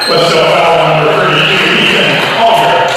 Wes-Del foul on number 32, Ethan Alger.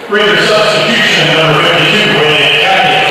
Reader substitution, number 52, Wayne Cagney.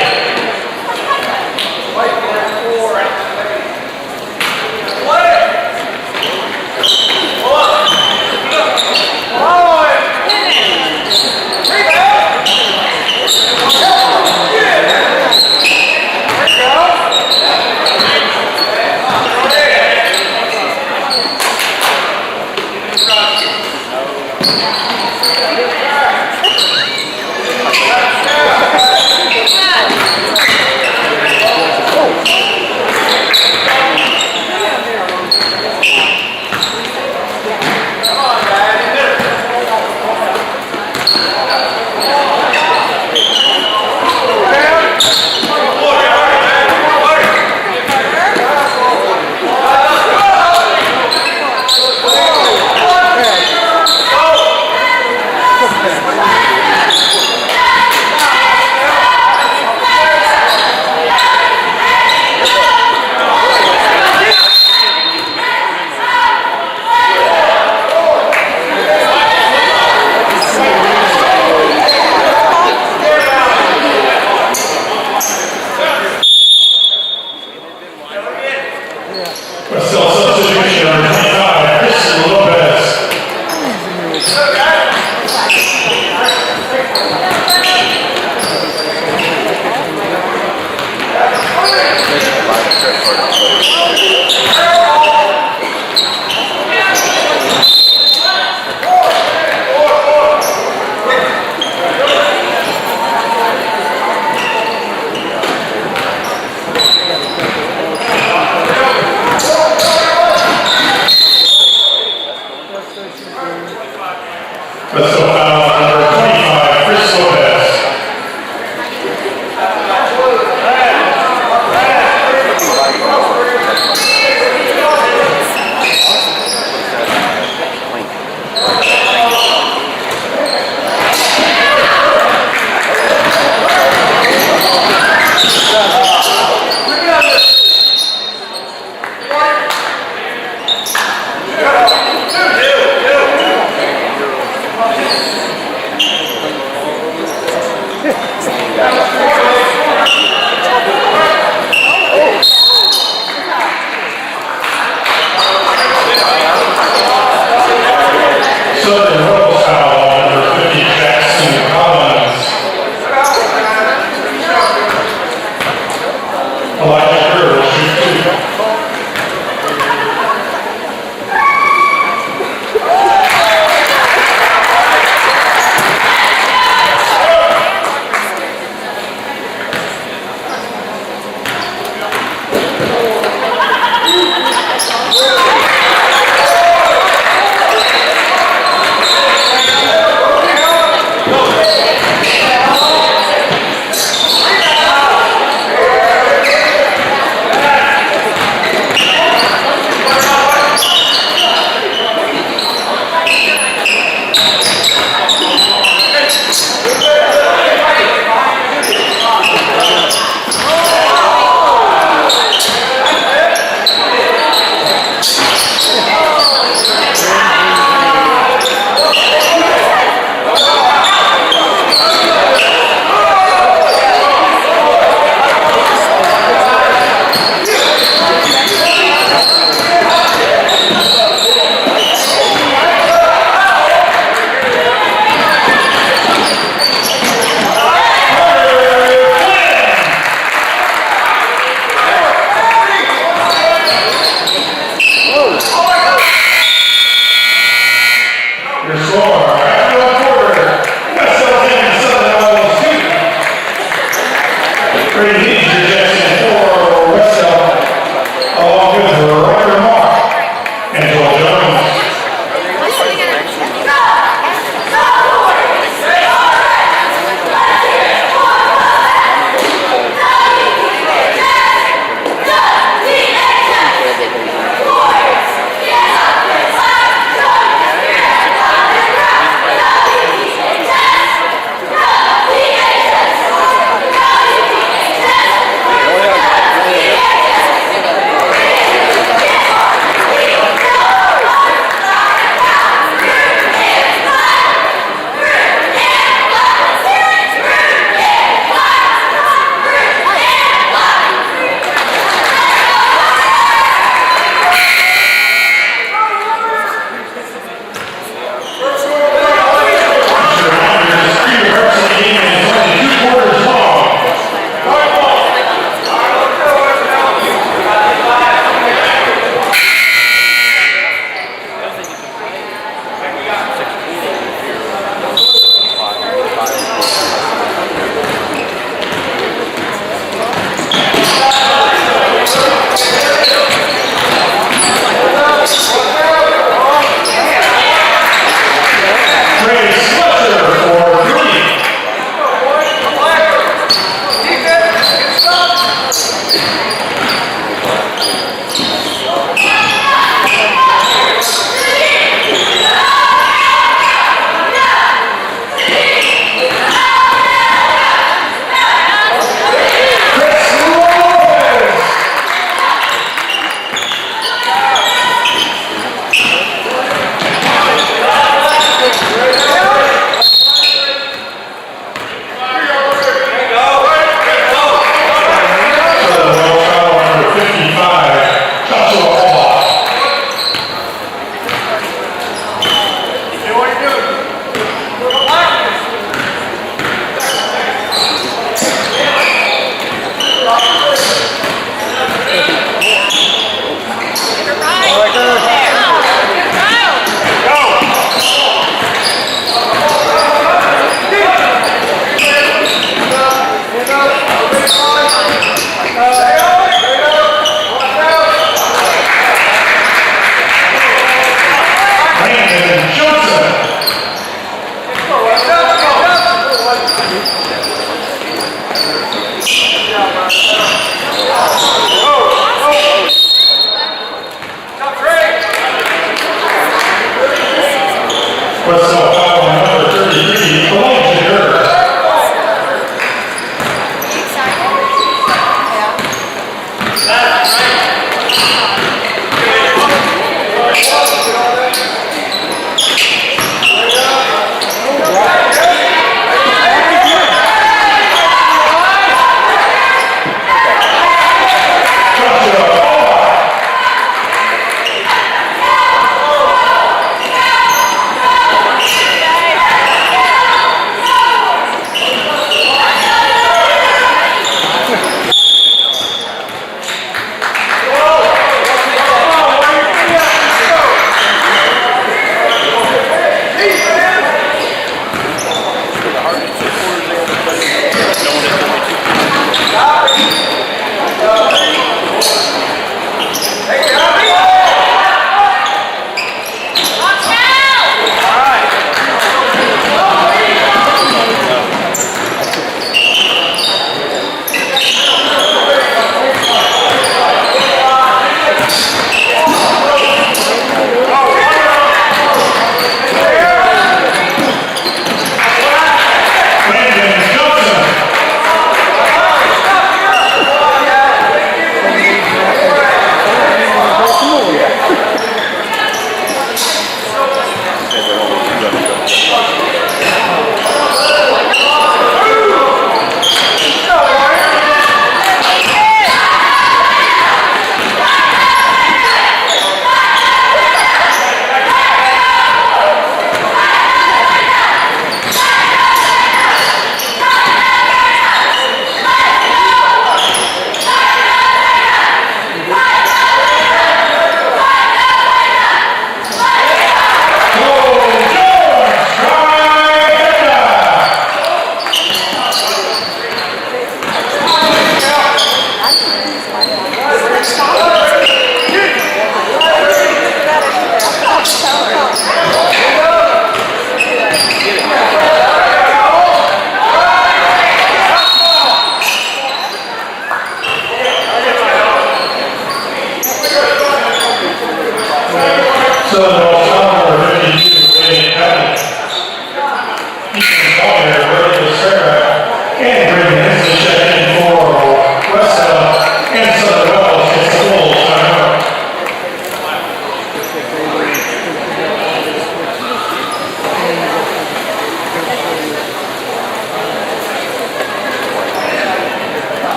Wes-Del substitution, number 25, Chris Lopez. Wes-Del foul on number 25, Chris Lopez.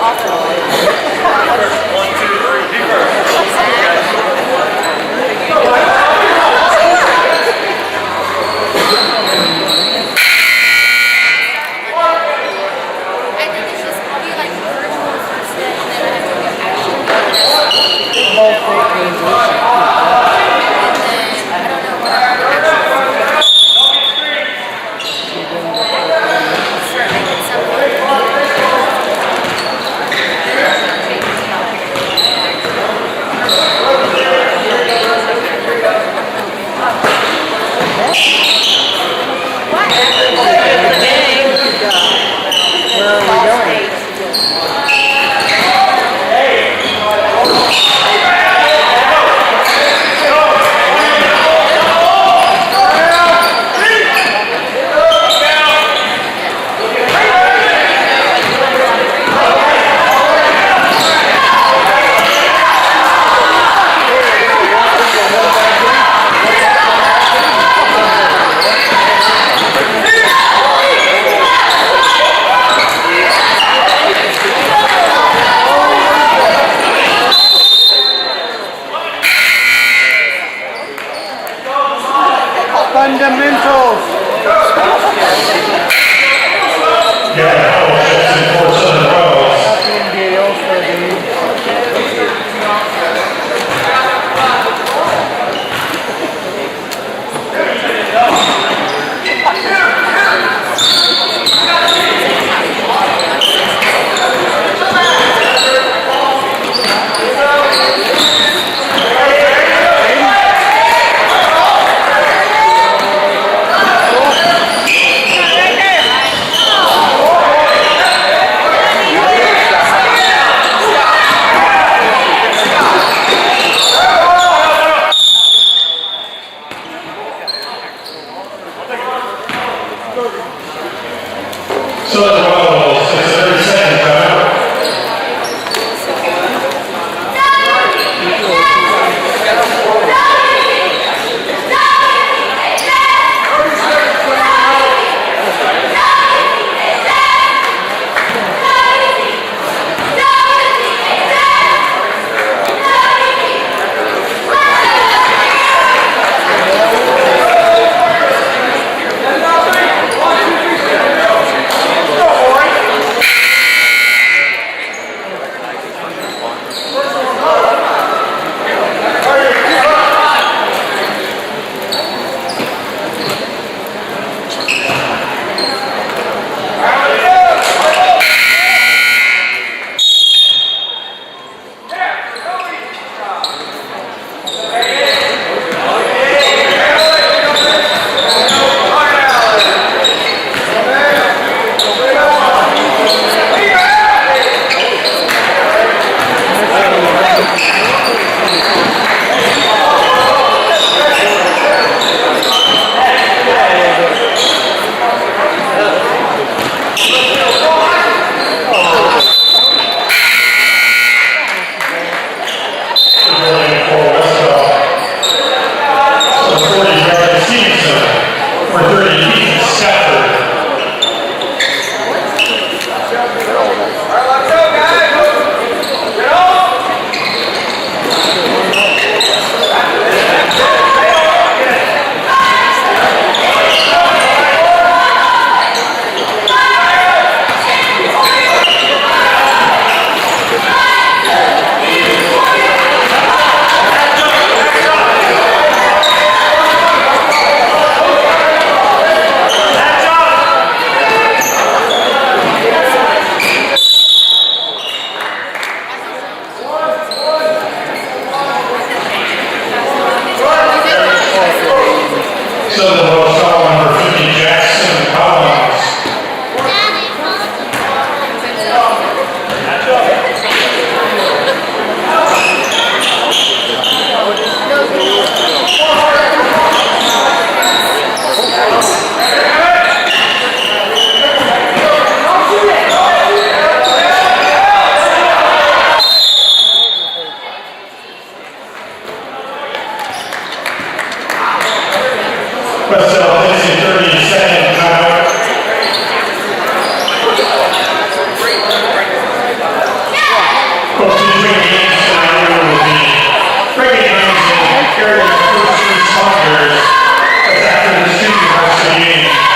Thank you. between games tonight will be recognizing area first responders as after the student varsity game.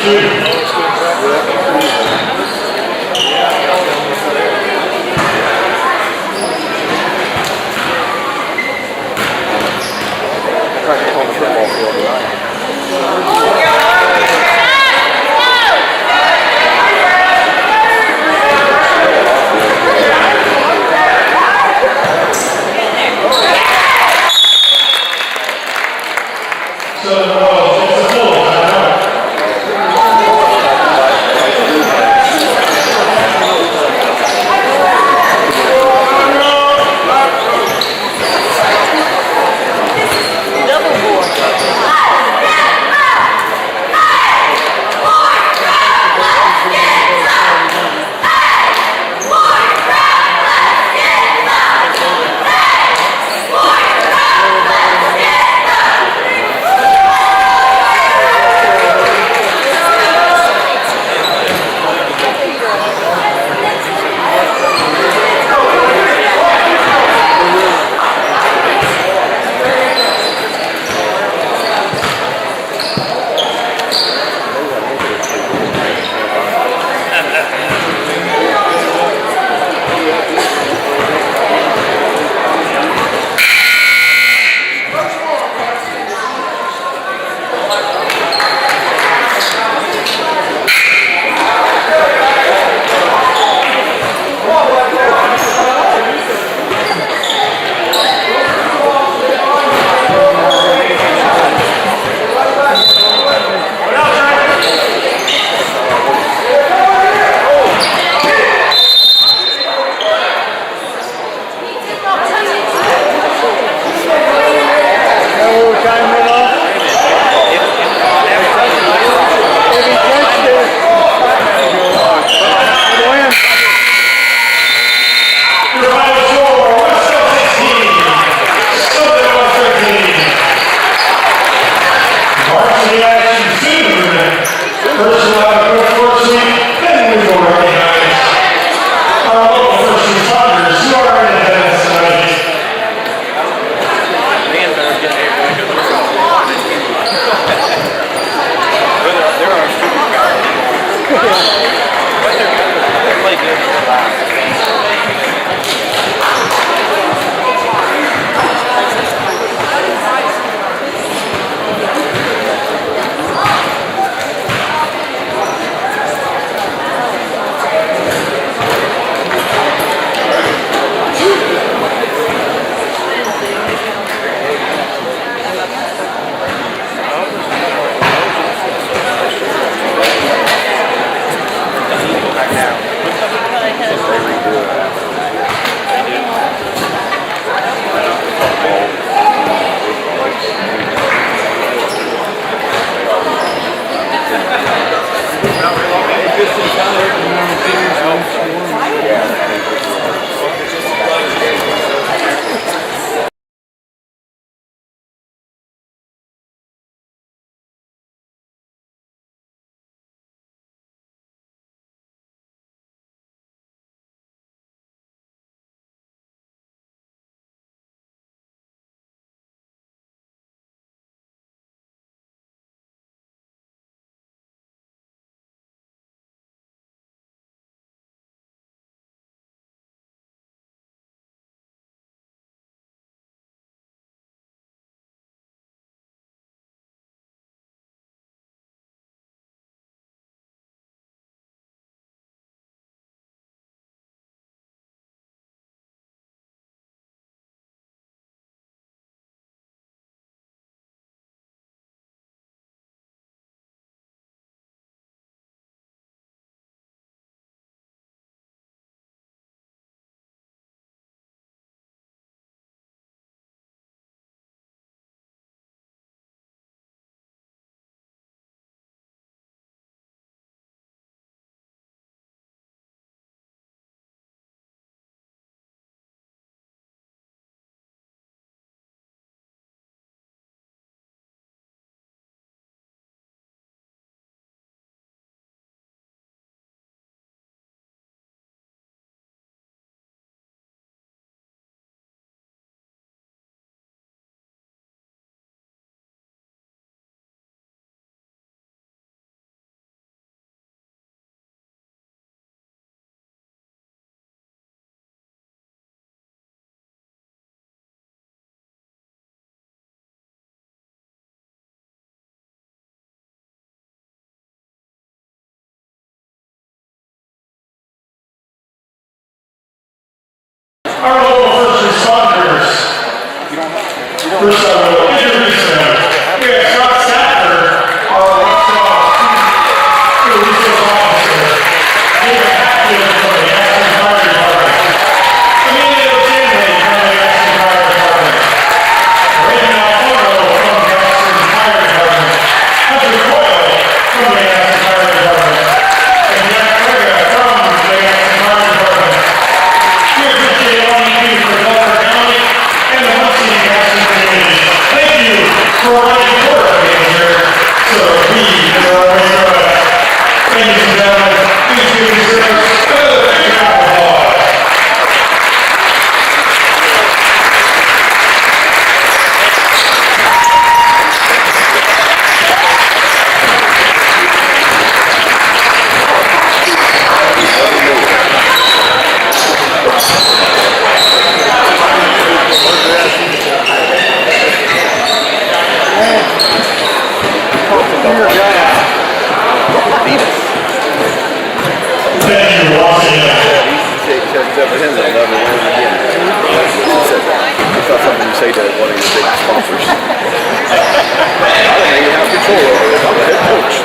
Two. our local first responders. First, I will introduce them. We have Scott Stafford, our resource officer. David Hatfield from the Aspen Fire Department. Emilio Stanley from the Aspen Fire Department. Raymond Alfaro from the Aspen Fire Department. Hunter Coyle from the Aspen Fire Department. And Jack Rega from the Aspen Fire Department. We appreciate all you do for Delaware County and the Muncie Aspen community. Thank you for riding for us here. So we are ladies and gentlemen, please give yourselves a big round of applause. Thank you, Washington. It's not something you say to one of your big sponsors. I don't know you have control over it. I'm the head coach.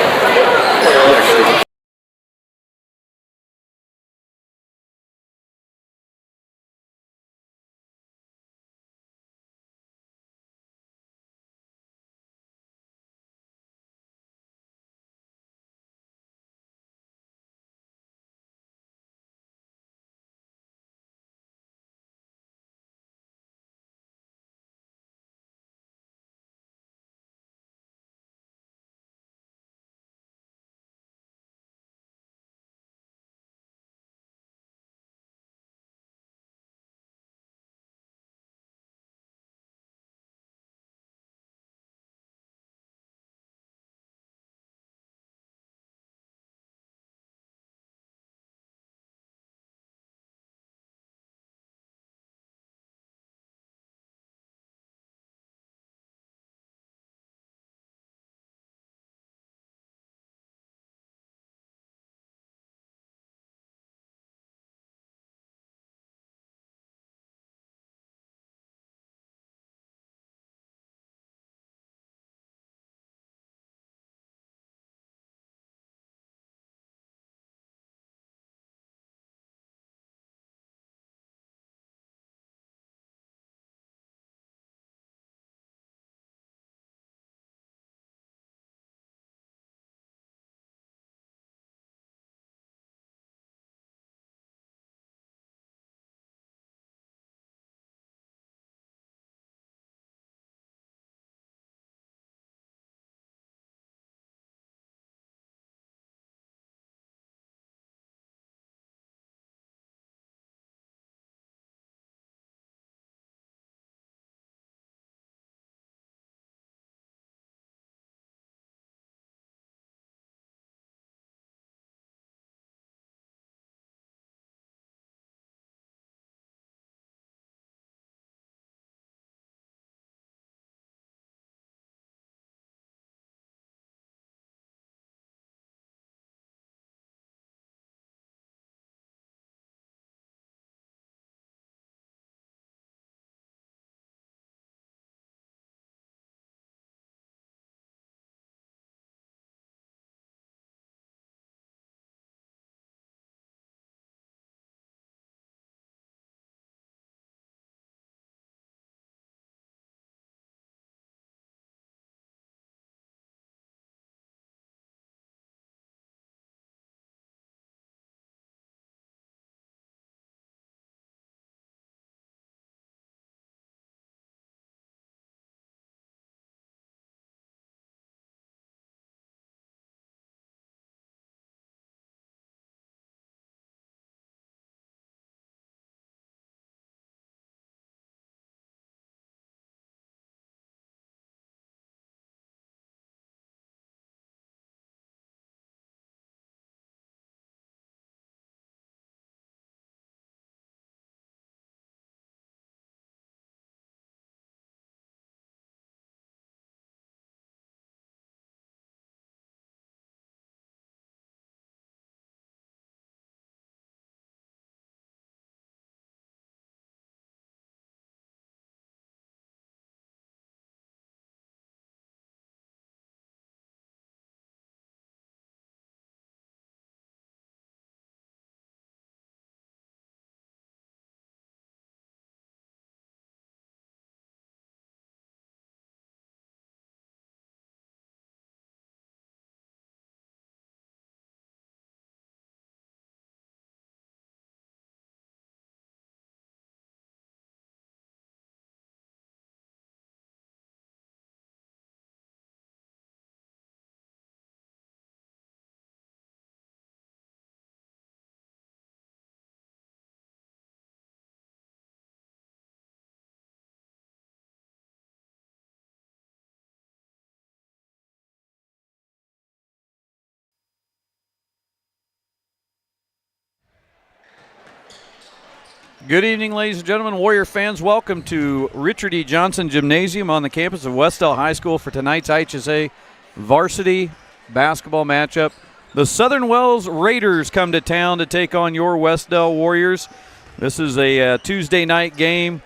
Good evening, ladies and gentlemen, Warrior fans. Welcome to Richard E. Johnson Gymnasium on the campus of Wes-Del High School for tonight's IHSA varsity basketball matchup. The Southern Wells Raiders come to town to take on your Wes-Del Warriors. This is a Tuesday night game,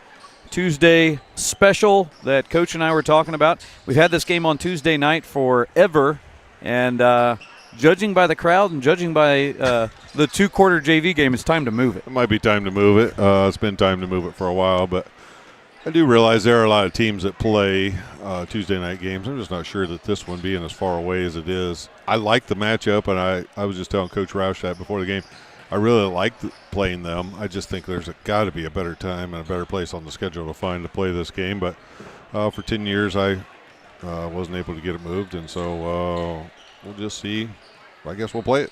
Tuesday special that Coach and I were talking about. We've had this game on Tuesday night forever, and judging by the crowd and judging by the two-quarter JV game, it's time to move it. It might be time to move it. It's been time to move it for a while, but I do realize there are a lot of teams that play Tuesday night games. I'm just not sure that this one, being as far away as it is, I like the matchup, and I was just telling Coach Roush that before the game. I really like playing them. I just think there's got to be a better time and a better place on the schedule to find to play this game. But for 10 years, I wasn't able to get it moved, and so we'll just see. I guess we'll play it.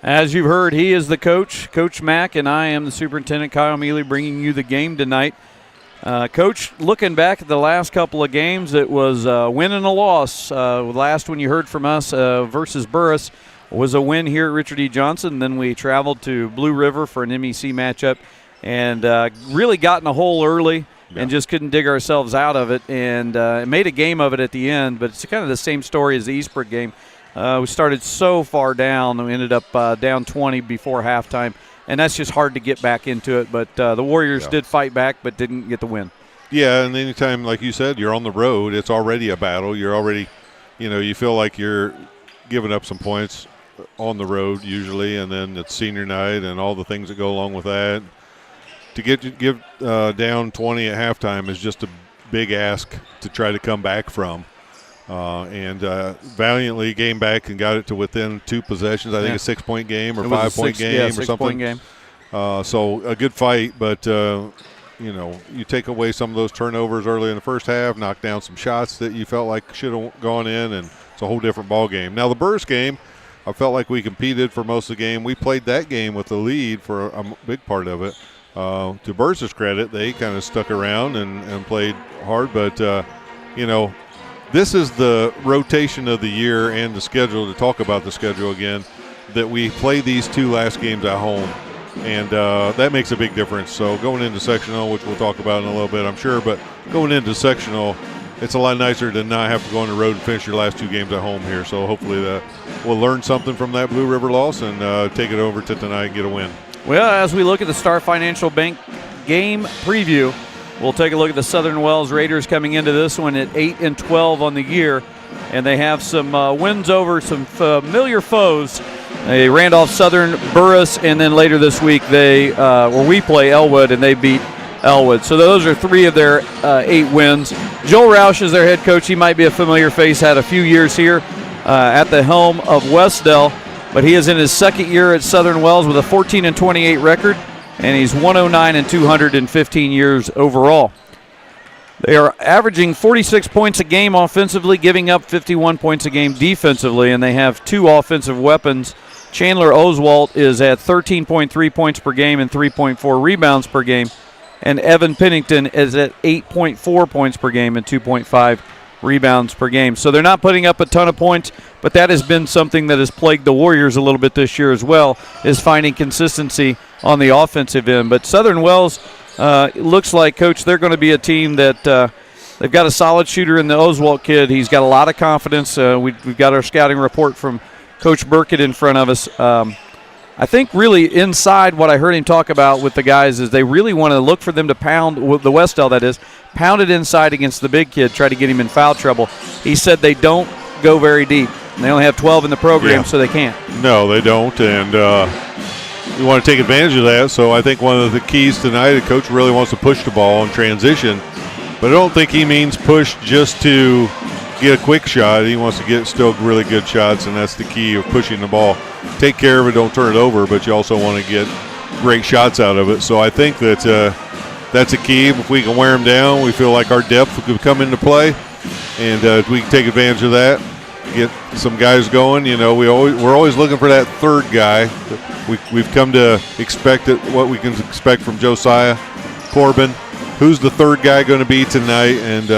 As you've heard, he is the coach, Coach Mack, and I am the superintendent, Kyle Mealy, bringing you the game tonight. Coach, looking back at the last couple of games, it was a win and a loss. The last one you heard from us versus Burris was a win here at Richard E. Johnson. Then we traveled to Blue River for an MEC matchup and really got in a hole early and just couldn't dig ourselves out of it, and made a game of it at the end. But it's kind of the same story as the Eastbrook game. We started so far down, and we ended up down 20 before halftime, and that's just hard to get back into it. But the Warriors did fight back but didn't get the win. Yeah, and anytime, like you said, you're on the road, it's already a battle. You're already, you feel like you're giving up some points on the road usually, and then it's senior night and all the things that go along with that. To give down 20 at halftime is just a big ask to try to come back from. And valiantly came back and got it to within 2 possessions. I think a 6-point game or 5-point game or something. 6-point game. So a good fight, but you take away some of those turnovers early in the first half, knock down some shots that you felt like should have gone in, and it's a whole different ball game. Now the Burris game, I felt like we competed for most of the game. We played that game with the lead for a big part of it. To Burris's credit, they kind of stuck around and played hard, but this is the rotation of the year and the schedule, to talk about the schedule again, that we play these 2 last games at home, and that makes a big difference. So going into sectional, which we'll talk about in a little bit, I'm sure, but going into sectional, it's a lot nicer to not have to go on the road and finish your last 2 games at home here. So hopefully we'll learn something from that Blue River loss and take it over to tonight and get a win. Well, as we look at the Star Financial Bank game preview, we'll take a look at the Southern Wells Raiders coming into this one at 8-12 on the year, and they have some wins over some familiar foes. They Randolph Southern, Burris, and then later this week we play Elwood, and they beat Elwood. So those are 3 of their 8 wins. Joel Roush is their head coach. He might be a familiar face, had a few years here at the helm of Wes-Del, but he is in his 2nd year at Southern Wells with a 14-28 record. And he's 109 and 215 years overall. They are averaging 46 points a game offensively, giving up 51 points a game defensively, and they have 2 offensive weapons. Chandler Oswalt is at 13.3 points per game and 3.4 rebounds per game, and Evan Pennington is at 8.4 points per game and 2.5 rebounds per game. So they're not putting up a ton of points, but that has been something that has plagued the Warriors a little bit this year as well, is finding consistency on the offensive end. But Southern Wells looks like, Coach, they're going to be a team that they've got a solid shooter in the Oswalt kid. He's got a lot of confidence. We've got our scouting report from Coach Burkett in front of us. I think really inside what I heard him talk about with the guys is they really want to look for them to pound, the Wes-Del that is, pound it inside against the big kid, try to get him in foul trouble. He said they don't go very deep. They only have 12 in the program, so they can't. No, they don't, and we want to take advantage of that. So I think one of the keys tonight, the coach really wants to push the ball in transition, but I don't think he means push just to get a quick shot. He wants to get still really good shots, and that's the key of pushing the ball. Take care of it, don't turn it over, but you also want to get great shots out of it. So I think that that's a key. If we can wear them down, we feel like our depth could come into play, and if we can take advantage of that, get some guys going. We're always looking for that third guy. We've come to expect what we can expect from Josiah Corbin. Who's the third guy going to be tonight? And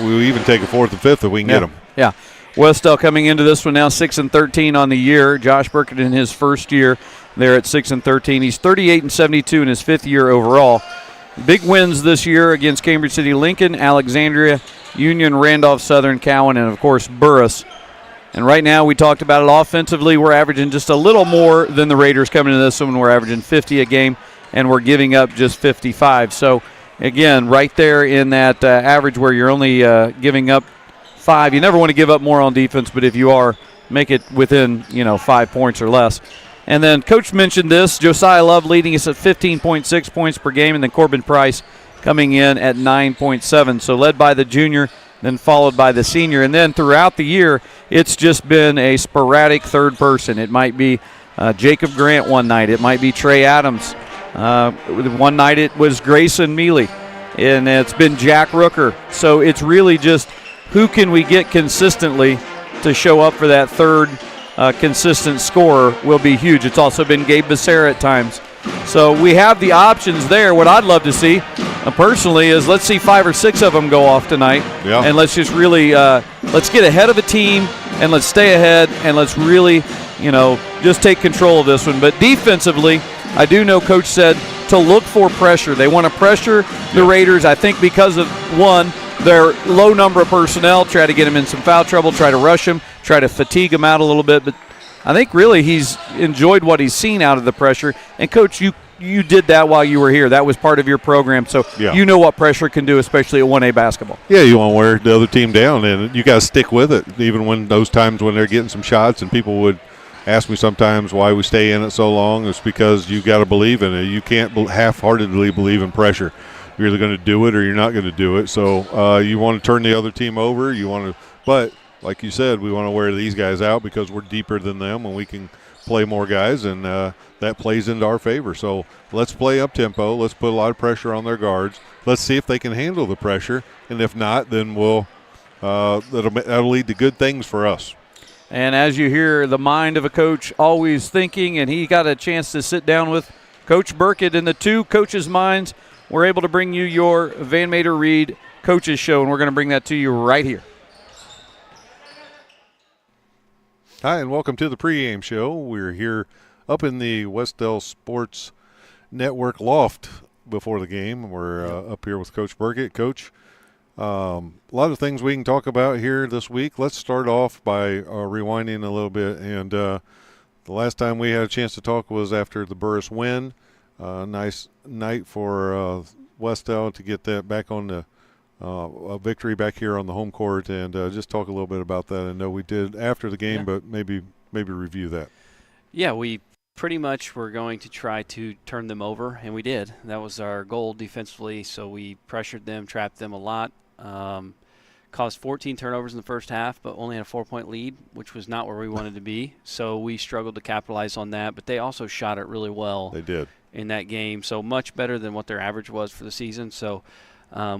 we'll even take a 4th and 5th if we can get him. Yeah. Wes-Del coming into this one now 6-13 on the year. Josh Burkett in his first year there at 6-13. He's 38-72 in his fifth year overall. Big wins this year against Cambridge City, Lincoln, Alexandria, Union, Randolph, Southern, Cowan, and of course Burris. And right now, we talked about it offensively. We're averaging just a little more than the Raiders coming into this one. We're averaging 50 a game, and we're giving up just 55. So, again, right there in that average where you're only giving up 5. You never want to give up more on defense, but if you are, make it within 5 points or less. And then Coach mentioned this, Josiah Love leading us at 15.6 points per game, and then Corbin Price coming in at 9.7. So led by the junior, then followed by the senior. And then throughout the year, it's just been a sporadic third person. It might be Jacob Grant one night. It might be Trey Adams. One night it was Grayson Mealy. And it's been Jack Rooker. So it's really just who can we get consistently to show up for that third consistent scorer will be huge. It's also been Gabe Becerra at times. So we have the options there. What I'd love to see personally is let's see 5 or 6 of them go off tonight. Yeah. And let's just really let's get ahead of the team and let's stay ahead and let's really, just take control of this one. But defensively, I do know Coach said to look for pressure. They want to pressure the Raiders, I think, because of, one, their low number of personnel, try to get them in some foul trouble, try to rush them, try to fatigue them out a little bit. But I think really he's enjoyed what he's seen out of the pressure. And, Coach, you did that while you were here. That was part of your program. So you know what pressure can do, especially at 1A basketball. Yeah, you want to wear the other team down, and you got to stick with it, even when those times when they're getting some shots. And people would ask me sometimes why we stay in it so long. It's because you got to believe in it. You can't half-heartedly believe in pressure. You're either going to do it or you're not going to do it. So you want to turn the other team over. But like you said, we want to wear these guys out because we're deeper than them and we can play more guys, and that plays into our favor. So let's play up tempo. Let's put a lot of pressure on their guards. Let's see if they can handle the pressure, and if not, then that'll lead to good things for us. And as you hear the mind of a coach always thinking, and he got a chance to sit down with Coach Burkett in the two coaches' minds, we're able to bring you your Van Mater Reed Coaches Show, and we're going to bring that to you right here. Hi, and welcome to the pregame show. We're here up in the Wes-Del Sports Network loft before the game. We're up here with Coach Burkett. Coach, a lot of things we can talk about here this week. Let's start off by rewinding a little bit. And the last time we had a chance to talk was after the Burris win. Nice night for Wes-Del to get that back on the a victory back here on the home court, and just talk a little bit about that. I know we did after the game, but maybe review that. Yeah, we pretty much were going to try to turn them over, and we did. That was our goal defensively, so we pressured them, trapped them a lot. Caused 14 turnovers in the first half, but only had a 4-point lead, which was not where we wanted to be. So we struggled to capitalize on that, but they also shot it really well. They did. In that game, so much better than what their average was for the season. So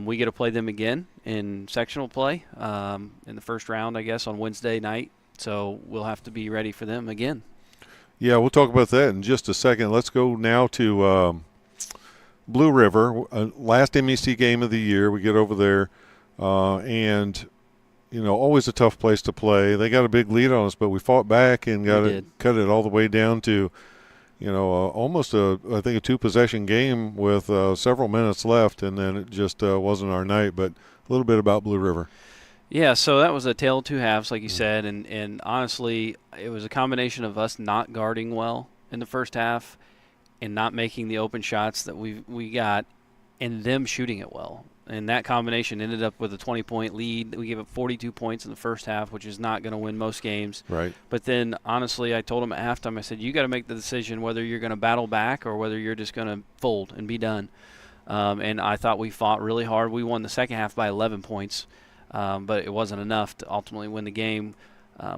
we get to play them again in sectional play in the first round, I guess, on Wednesday night. So we'll have to be ready for them again. Yeah, we'll talk about that in just a second. Let's go now to Blue River, last MEC game of the year. We get over there, and always a tough place to play. They got a big lead on us, but we fought back and cut it all the way down to almost I think a 2-possession game with several minutes left, and then it just wasn't our night. But a little bit about Blue River. Yeah, so that was a tale of two halves, like you said, and honestly, it was a combination of us not guarding well in the first half and not making the open shots that we got, and them shooting it well. And that combination ended up with a 20-point lead. We gave up 42 points in the first half, which is not going to win most games. Right. But then, honestly, I told them at halftime, I said, you got to make the decision whether you're going to battle back or whether you're just going to fold and be done. And I thought we fought really hard. We won the second half by 11 points, but it wasn't enough to ultimately win the game.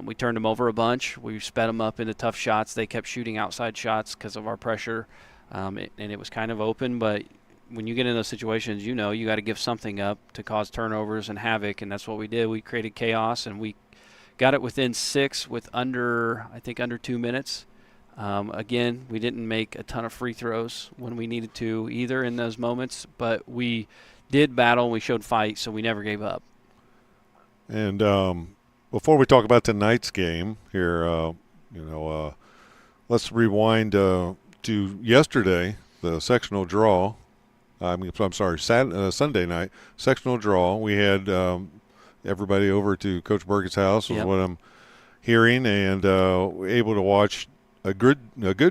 We turned them over a bunch. We sped them up into tough shots. They kept shooting outside shots because of our pressure, and it was kind of open, but when you get in those situations, you got to give something up to cause turnovers and havoc, and that's what we did. We created chaos, and we got it within 6 with under 2 minutes. Again, we didn't make a ton of free throws when we needed to either in those moments, but we did battle and we showed fight, so we never gave up. And before we talk about tonight's game here, let's rewind to yesterday, the sectional draw. Sunday night sectional draw. We had everybody over to Coach Burkett's house, is what I'm hearing, and able to watch a good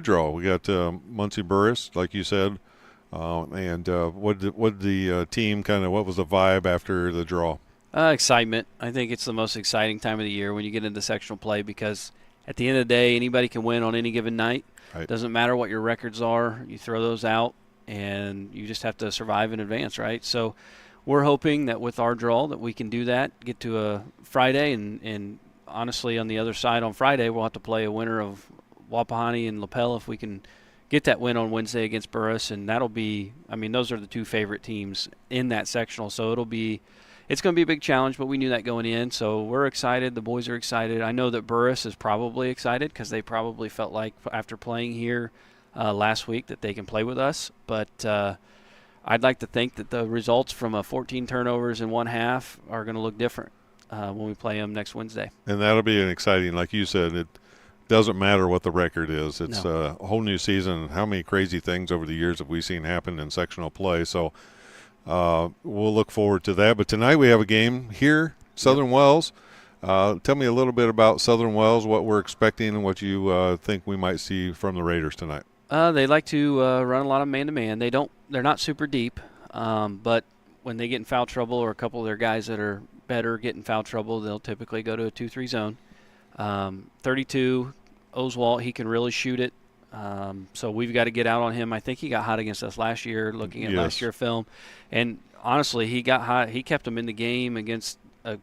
draw. We got Muncie Burris, like you said, and what the team kind of, what was the vibe after the draw? Excitement. I think it's the most exciting time of the year when you get into sectional play, because at the end of the day, anybody can win on any given night. Right. Doesn't matter what your records are. You throw those out, and you just have to survive in advance, right? So we're hoping that with our draw that we can do that, get to a Friday, and honestly, on the other side on Friday, we'll have to play a winner of Wapahani and Lapel if we can get that win on Wednesday against Burris, and that'll be, I mean, those are the two favorite teams in that sectional, so it's going to be a big challenge, but we knew that going in, so we're excited. The boys are excited. I know that Burris is probably excited because they probably felt like after playing here last week that they can play with us, but I'd like to think that the results from 14 turnovers in one half are going to look different when we play them next Wednesday. And that'll be an exciting, like you said, it doesn't matter what the record is. It's a whole new season. How many crazy things over the years have we seen happen in sectional play? So we'll look forward to that. But tonight we have a game here, Southern Wells. Tell me a little bit about Southern Wells, what we're expecting and what you think we might see from the Raiders tonight. They like to run a lot of man-to-man. They're not super deep, but when they get in foul trouble or a couple of their guys that are better get in foul trouble, they'll typically go to a 2-3 zone. 32, Oswalt, he can really shoot it. So we've got to get out on him. I think he got hot against us last year, looking at last year's film. And honestly, he got hot. He kept him in the game against a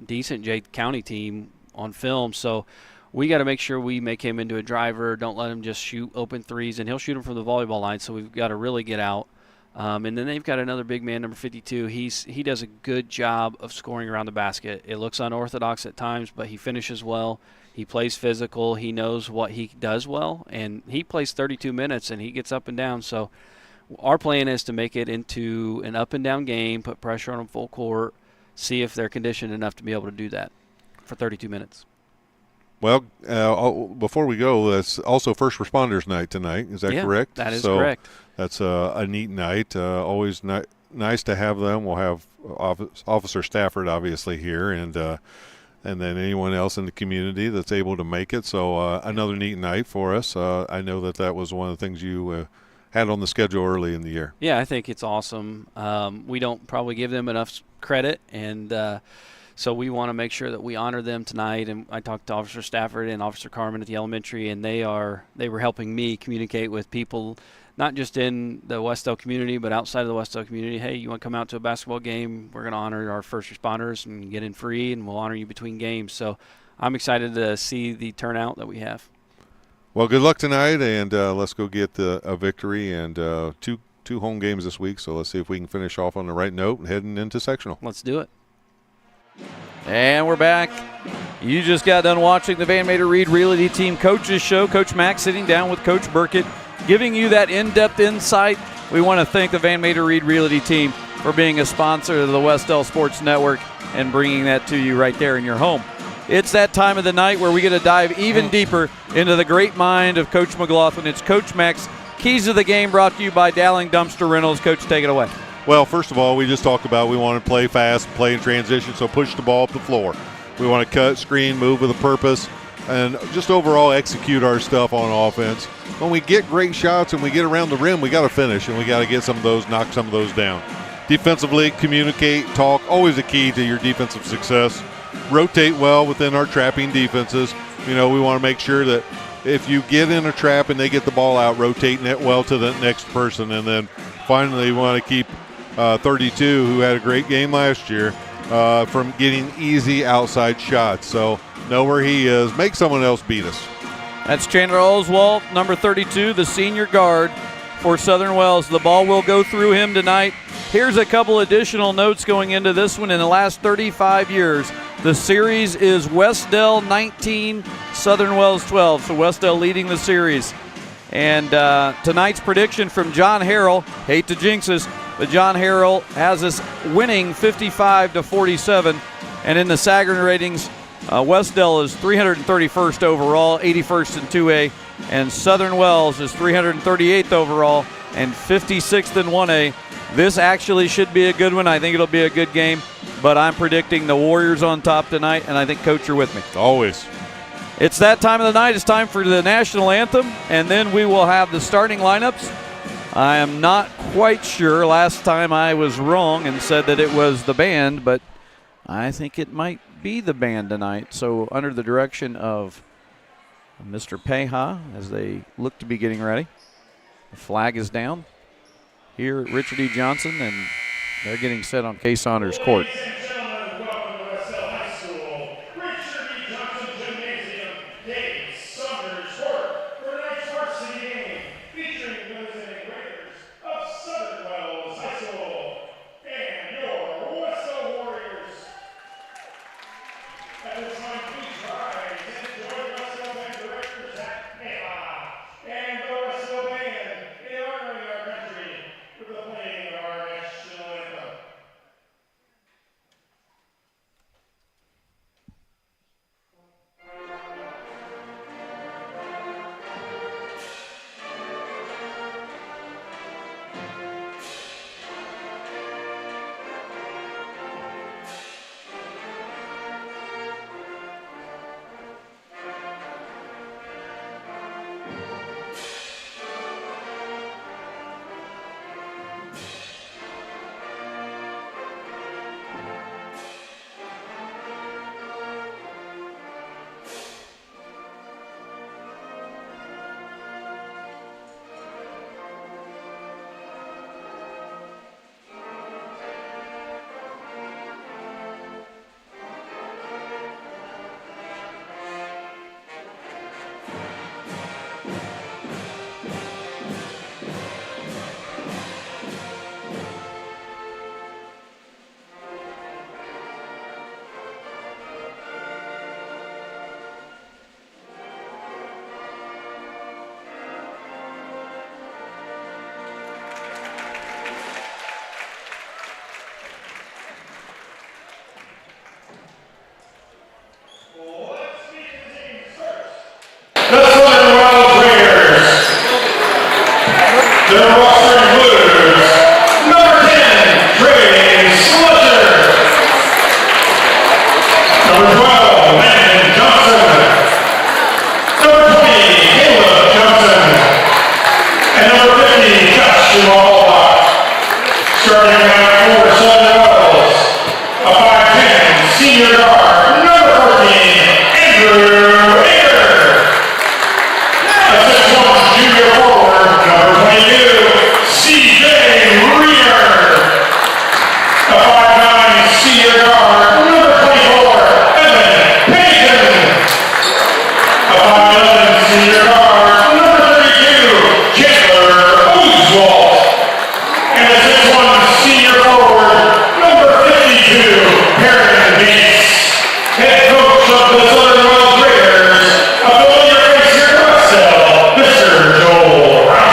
decent Jay County team on film. So we got to make sure we make him into a driver. Don't let him just shoot open threes, and he'll shoot them from the volleyball line. So we've got to really get out. And then they've got another big man, number 52. He does a good job of scoring around the basket. It looks unorthodox at times, but he finishes well. He plays physical. He knows what he does well, and he plays 32 minutes, and he gets up and down. So our plan is to make it into an up-and-down game, put pressure on them full court, see if they're conditioned enough to be able to do that for 32 minutes. Well, before we go, that's also First Responders Night tonight. Is that correct? That is correct. That's a neat night. Always nice to have them. We'll have Officer Stafford obviously here, and then anyone else in the community that's able to make it. So another neat night for us. I know that was one of the things you had on the schedule early in the year. Yeah, I think it's awesome. We don't probably give them enough credit, and so we want to make sure that we honor them tonight. And I talked to Officer Stafford and Officer Carmen at the elementary, and they were helping me communicate with people, not just in the Wes-Del community, but outside of the Wes-Del community. Hey, you want to come out to a basketball game? We're going to honor our first responders and get in free, and we'll honor you between games. So I'm excited to see the turnout that we have. Well, good luck tonight, and let's go get a victory and two home games this week. So let's see if we can finish off on the right note and heading into sectional. Let's do it. And we're back. You just got done watching the Van Mater Reed Realty Team Coaches Show. Coach Mack sitting down with Coach Burkett, giving you that in-depth insight. We want to thank the Van Mater Reed Realty Team for being a sponsor of the Wes-Del Sports Network and bringing that to you right there in your home. It's that time of the night where we get to dive even deeper into the great mind of Coach McLaughlin. It's Coach Mack's Keys to the Game, brought to you by Dowling Dumpster Rentals. Coach, take it away. Well, first of all, we just talked about we want to play fast, play in transition, so push the ball up the floor. We want to cut, screen, move with a purpose, and just overall execute our stuff on offense. When we get great shots and we get around the rim, we got to finish, and we got to get some of those, knock some of those down. Defensively, communicate, talk, always a key to your defensive success. Rotate well within our trapping defenses. You know, we want to make sure that if you get in a trap and they get the ball out, rotating it well to the next person. And then finally, we want to keep 32, who had a great game last year, from getting easy outside shots. So know where he is. Make someone else beat us. That's Chandler Oswalt, number 32, the senior guard for Southern Wells. The ball will go through him tonight. Here's a couple additional notes going into this one. In the last 35 years, the series is Wes-Del 19, Southern Wells 12. So Wes-Del leading the series. And tonight's prediction from John Harrell, hate to jinx us, but John Harrell has us winning 55-47. And in the Sagarin ratings, Wes-Del is 331st overall, 81st in 2A, and Southern Wells is 338th overall and 56th in 1A. This actually should be a good one. I think it'll be a good game, but I'm predicting the Warriors on top tonight, and I think, Coach, you're with me. Always. It's that time of the night. It's time for the national anthem, and then we will have the starting lineups. I am not quite sure. Last time I was wrong and said that it was the band, but I think it might be the band tonight. So under the direction of Mr. Peja as they look to be getting ready. The flag is down here at Richard E. Johnson, and they're getting set on Kay Saunders Court. Ladies and gentlemen, welcome to Wes-Del High School, Richard E. Johnson Gymnasium, Kay Saunders Court, for tonight's varsity game, featuring the visiting Raiders of Southern Wells High School, and your Wes-Del Warriors. At this time, please rise and enjoy the Wes-Del Band directors at Peja and the Wes-Del Band in honoring our country with the playing of our national anthem. The Southern Wells Raiders. Their roster includes number 10, Trey Slusher. Number 12, Landon Johnson. Number 20, Caleb Johnson. And number 50, Josh Jamal. Starting out for Southern Wells, a 5'10" senior guard, number 14, Andrew Aker. A 6'1" junior forward, number 22, CJ Reeder. A 5'9" senior guard, number 24, Evan Payton. A 5'11" senior guard, number 32, Chandler Oswald. And a 6'1" senior forward, number 52, Perrin Bates. Head coach of the Southern Wells Raiders, a familiar face here at Wes-Del, Mr. Joel Brown.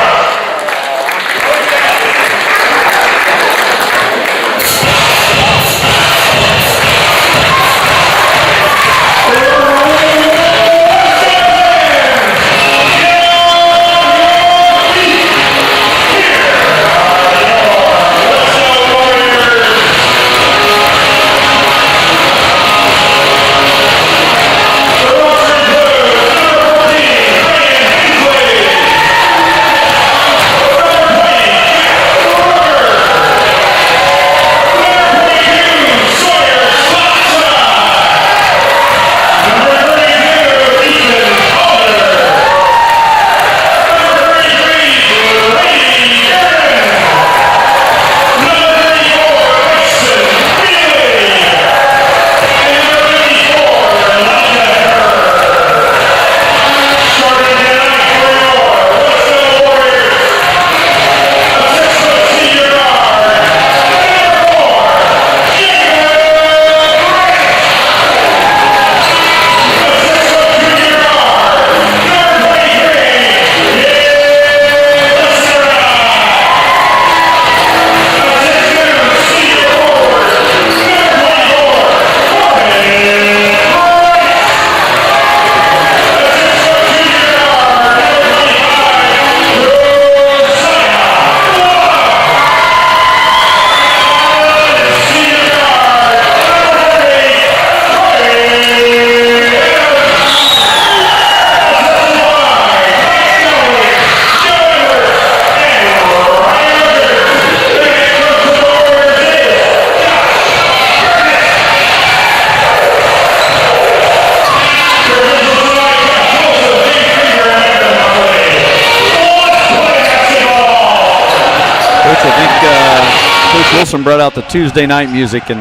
Wilson brought out the Tuesday night music, and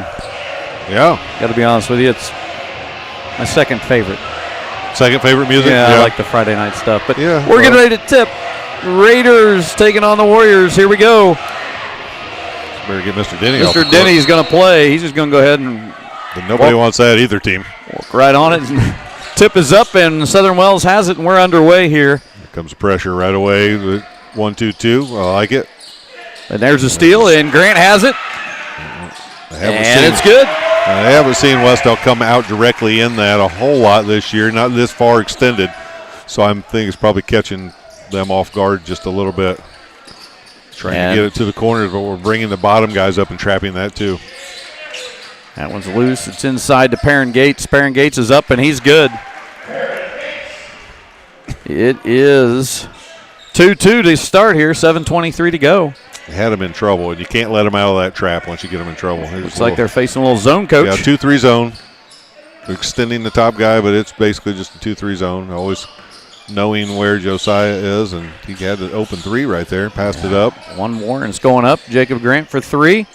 Yeah. got to be honest with you, it's my second favorite. Second favorite music? Yeah, I like the Friday night stuff. But Yeah, we're getting ready to tip. Raiders taking on the Warriors. Here we go. Better get Mr. Denny off the Mr. court. Denny's going to play. He's just going to go ahead and But nobody wants that either team. walk right on it. Tip is up, and Southern Wells has it, and we're underway here. Here comes pressure right away. 1-2-2. I like it. And there's a steal, and Grant has it. And it's good. I haven't seen Wes-Del come out directly in that a whole lot this year, not this far extended. So I'm thinking it's probably catching them off guard just a little bit. Trying to get it to the corners, but we're bringing the bottom guys up and trapping that too. That one's loose. It's inside to Perrin Gates. Perrin Gates is up, and he's good. It is 2-2 to start here, 7:23 to go. They had them in trouble, and you can't let them out of that trap once you get them in trouble. Looks like they're facing a little zone coach. Yeah, 2-3 zone. They're extending the top guy, but it's basically just a 2-3 zone. Always knowing where Josiah is, and he had an open three right there. Passed it up. One more, and it's going up. Jacob Grant for three.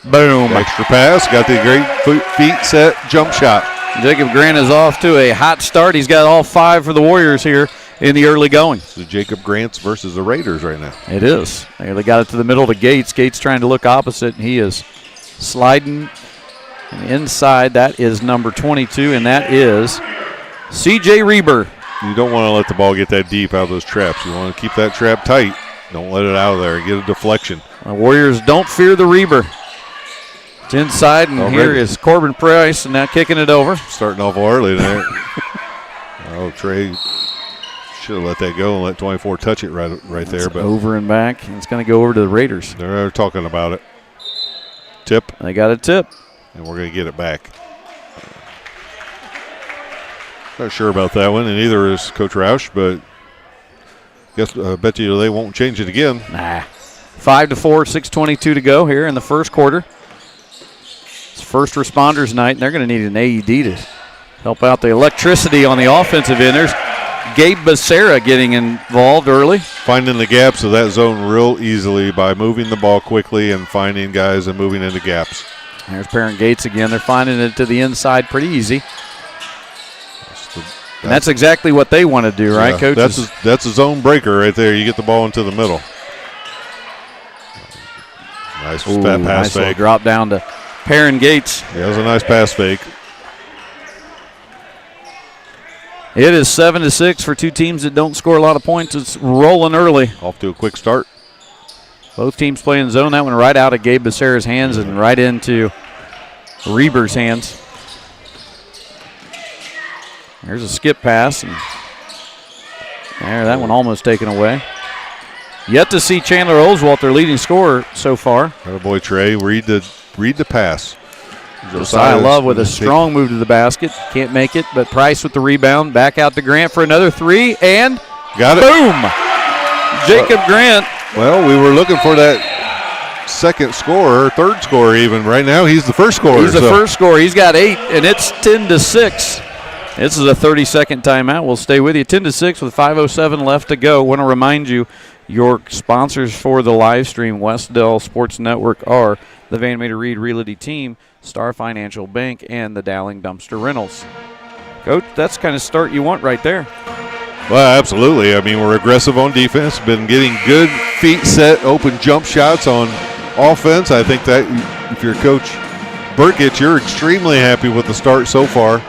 Boom. Extra pass. Got the great feet set jump shot. Jacob Grant is off to a hot start. He's got all five for the Warriors here in the early going. So Jacob Grants versus the Raiders right now. It is. They got it to the middle to Gates. Gates trying to look opposite, and he is sliding inside. That is number 22, and that is C.J. Reber. You don't want to let the ball get that deep out of those traps. You want to keep that trap tight. Don't let it out of there. Get a deflection. The Warriors don't fear the Reber. It's inside, and here is Corbin Price, and now kicking it over. Starting off early there. Oh, Trey should have let that go and let 24 touch it right there. But over and back, and it's going to go over to the Raiders. They're talking about it. Tip. They got a tip. And we're going to get it back. Not sure about that one, and neither is Coach Roush, but I bet you they won't change it again. Nah. 5-4, 6:22 to go here in the first quarter. It's first responders night, and they're going to need an AED to help out the electricity on the offensive end. There's Gabe Becerra getting involved early. Finding the gaps of that zone real easily by moving the ball quickly and finding guys and moving into gaps. There's Perrin Gates again. They're finding it to the inside pretty easy. And that's exactly what they want to do, right, Coach? That's a zone breaker right there. You get the ball into the middle. Nice fat pass nice fake. Drop down to Perrin Gates. Yeah, that was a nice pass fake. It is 7-6 for two teams that don't score a lot of points. It's rolling early. Off to a quick start. Both teams playing zone. That one right out of Gabe Becerra's hands and right into Reber's hands. There's a skip pass, and that one almost taken away. Yet to see Chandler Olswalt, their leading scorer so far. Oh boy, Trey, read the pass. Josiah Love with a strong move to the basket. Can't make it, but Price with the rebound. Back out to Grant for another three, and got it. Boom! Jacob Grant. Well, we were looking for that second scorer, third scorer even. Right now, he's the first scorer. He's the first scorer. He's got 8, and it's 10-6. This is a 30-second timeout. We'll stay with you. 10-6 with 5:07 left to go. Want to remind you, your sponsors for the live stream, Wes-Del Sports Network, are the Van Meter Reed Realty Team, Star Financial Bank, and the Dowling Dumpster Rentals. Coach, that's the kind of start you want right there. Well, absolutely. I mean, we're aggressive on defense. Been getting good feet set, open jump shots on offense. I think that if you're Coach Burkett, you're extremely happy with the start so far.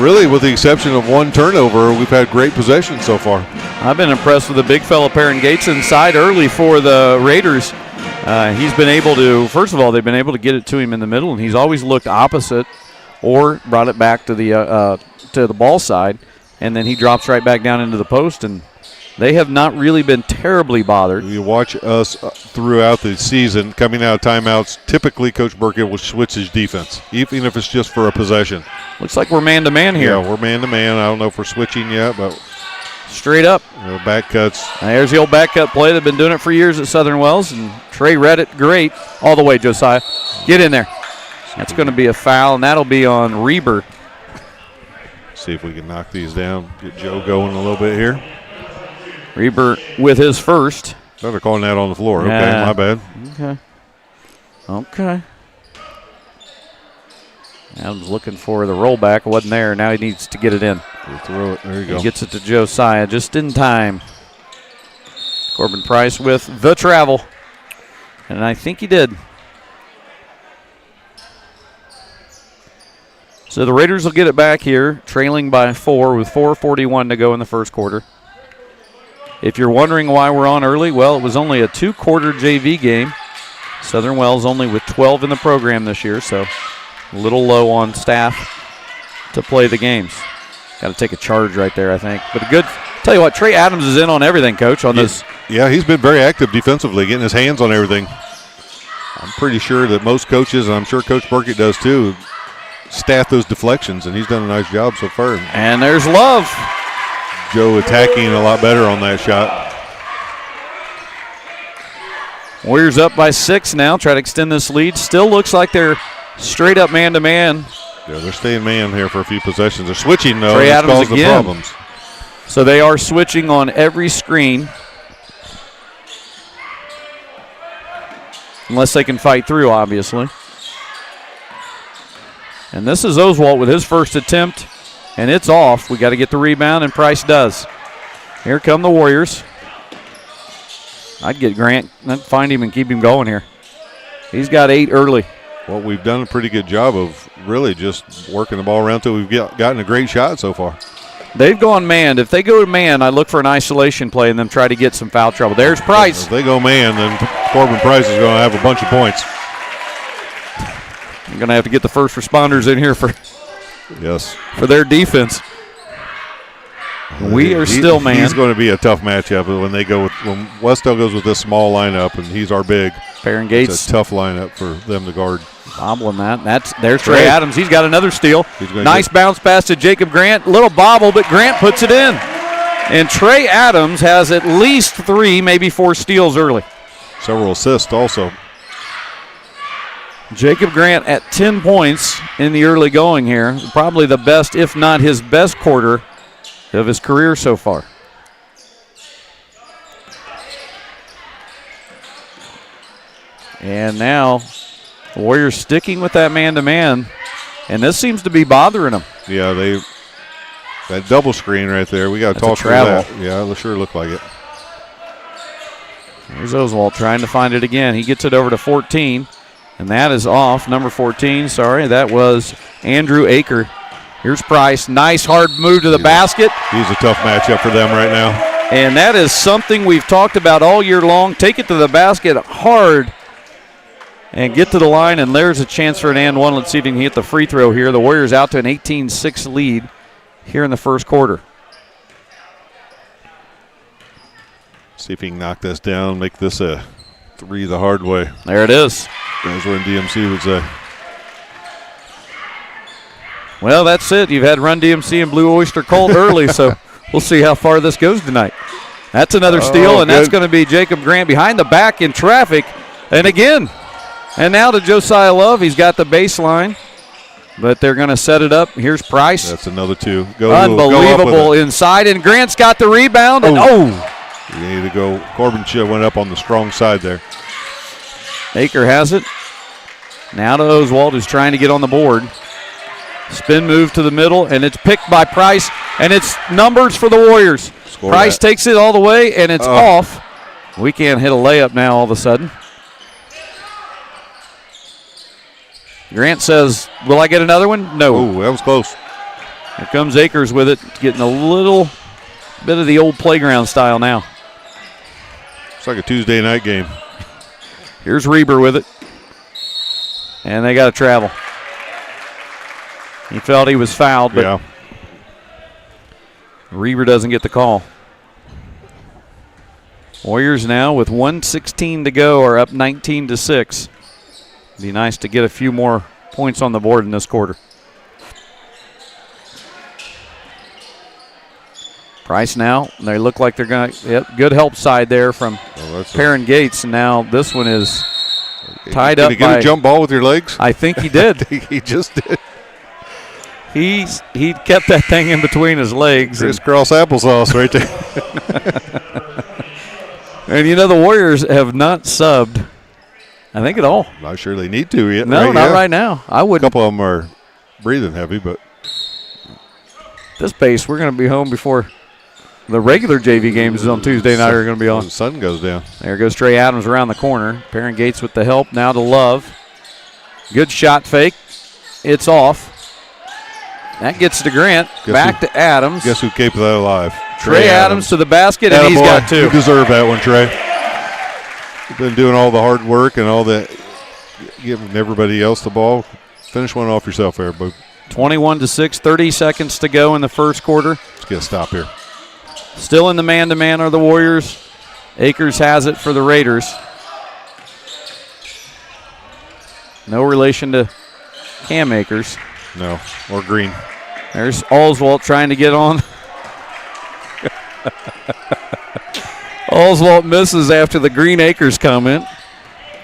Really, with the exception of one turnover, we've had great possession so far. I've been impressed with the big fella Perrin Gates inside early for the Raiders. He's been able to, first of all, they've been able to get it to him in the middle, and he's always looked opposite or brought it back to the ball side, and then he drops right back down into the post, and they have not really been terribly bothered. You watch us throughout the season, coming out of timeouts, typically Coach Burkett will switch his defense, even if it's just for a possession. Looks like we're man-to-man here. Yeah, we're man-to-man. I don't know if we're switching yet, but straight up. Back cuts. There's the old back cut play. They've been doing it for years at Southern Wells, and Trey read it great all the way, Josiah. Get in there. That's going to be a foul, and that'll be on Reber. See if we can knock these down, get Joe going a little bit here. Reber with his first. They're calling that on the floor. Okay, my bad. Okay. Okay. Adams looking for the rollback. It wasn't there. Now he needs to get it in. Throw it. There you go. He gets it to Josiah just in time. Corbin Price with the travel. And I think he did. So the Raiders will get it back here, trailing by 4 with 4:41 to go in the first quarter. If you're wondering why we're on early, well, it was only a 2-quarter JV game. Southern Wells only with 12 in the program this year, so a little low on staff to play the games. Got to take a charge right there, I think. But a good, tell you what, Trey Adams is in on everything, Coach, on this. Yeah, he's been very active defensively, getting his hands on everything. I'm pretty sure that most coaches, and I'm sure Coach Burkett does too, staff those deflections, and he's done a nice job so far. And there's Love. Joe attacking a lot better on that shot. Warriors up by 6 now, try to extend this lead. Still looks like they're straight up man-to-man. Yeah, they're staying man here for a few possessions. They're switching, though, Trey and Adams that's causing the again. problems. So they are switching on every screen. Unless they can fight through, obviously. And this is Oswalt with his first attempt, and it's off. We got to get the rebound, and Price does. Here come the Warriors. I'd get Grant, I'd find him and keep him going here. He's got 8 early. Well, we've done a pretty good job of really just working the ball around until we've gotten a great shot so far. They've gone man. If they go man, I look for an isolation play and then try to get some foul trouble. There's Price. If they go man, then Corbin Price is going to have a bunch of points. You're going to have to get the first responders in here for their defense. We are still man. He's going to be a tough matchup when Wes-Del goes with this small lineup, and he's our big. Farron Gates. It's a tough lineup for them to guard. Bobbling that. There's Trey Adams. He's got another steal. Nice bounce pass to Jacob Grant. Little bobble, but Grant puts it in. And Trey Adams has at least 3, maybe 4 steals early. Several assists also. Jacob Grant at 10 points in the early going here. Probably the best, if not his best quarter of his career so far. And now the Warriors sticking with that man-to-man, and this seems to be bothering them. Yeah, that double screen right there, we got to talk through that. Yeah, it sure looked like it. Here's Oswald trying to find it again. He gets it over to 14, and that is off. Number 14, sorry, that was Andrew Aker. Here's Price. Nice hard move to the basket. He's a tough matchup for them right now. And that is something we've talked about all year long. Take it to the basket hard and get to the line, and there's a chance for an and one. Let's see if he can hit the free throw here. The Warriors out to an 18-6 lead here in the first quarter. See if he can knock this down, make this a 3 the hard way. There it is. That's what DMC would say. Well, that's it. You've had Run DMC and Blue Oyster Cult early, so we'll see how far this goes tonight. That's another steal, and that's going to be Jacob Grant behind the back in traffic. And again, and now to Josiah Love. He's got the baseline, but they're going to set it up. Here's Price. That's another 2. Unbelievable inside, and Grant's got the rebound. And you need to go. Corbin went up on the strong side there. Aker has it. Now to Oswald, who's trying to get on the board. Spin move to the middle, and it's picked by Price, and it's numbers for the Warriors. Price takes it all the way, and it's off. We can't hit a layup now all of a sudden. Grant says, will I get another one? No. Oh, that was close. Here comes Akers with it, getting a little bit of the old playground style now. It's like a Tuesday night game. Here's Reber with it. And they got to travel. He felt he was fouled, but Reber doesn't get the call. Warriors now with 1:16 to go are up 19-6. Be nice to get a few more points on the board in this quarter. Price now, they look like they're going to, good help side there from Perrin Gates. And now this one is tied up. Did he get a jump ball with your legs? I think he did. He just did. He kept that thing in between his legs. Crisscross applesauce right there. And you know, the Warriors have not subbed I think at all. Not sure they need to yet. No, not right now. I A wouldn't. couple of them are breathing heavy, but This pace, we're going to be home before the regular JV games on Tuesday night are going to be on. the sun goes down. There goes Trey Adams around the corner. Perrin Gates with the help. Now to Love. Good shot fake. It's off. That gets to Grant. Back to Adams. Guess who kept that alive? Trey Adams to the basket, and he's got two. You deserve that one, Trey. You've been doing all the hard work and all that, giving everybody else the ball. Finish one off yourself there, boo. 21-6, 30 seconds to go in the first quarter. Let's get a stop here. Still in the man-to-man are the Warriors. Akers has it for the Raiders. No relation to Cam Akers. No, or Green. There's Oswalt trying to get on. Oswalt misses after the Green Akers comment.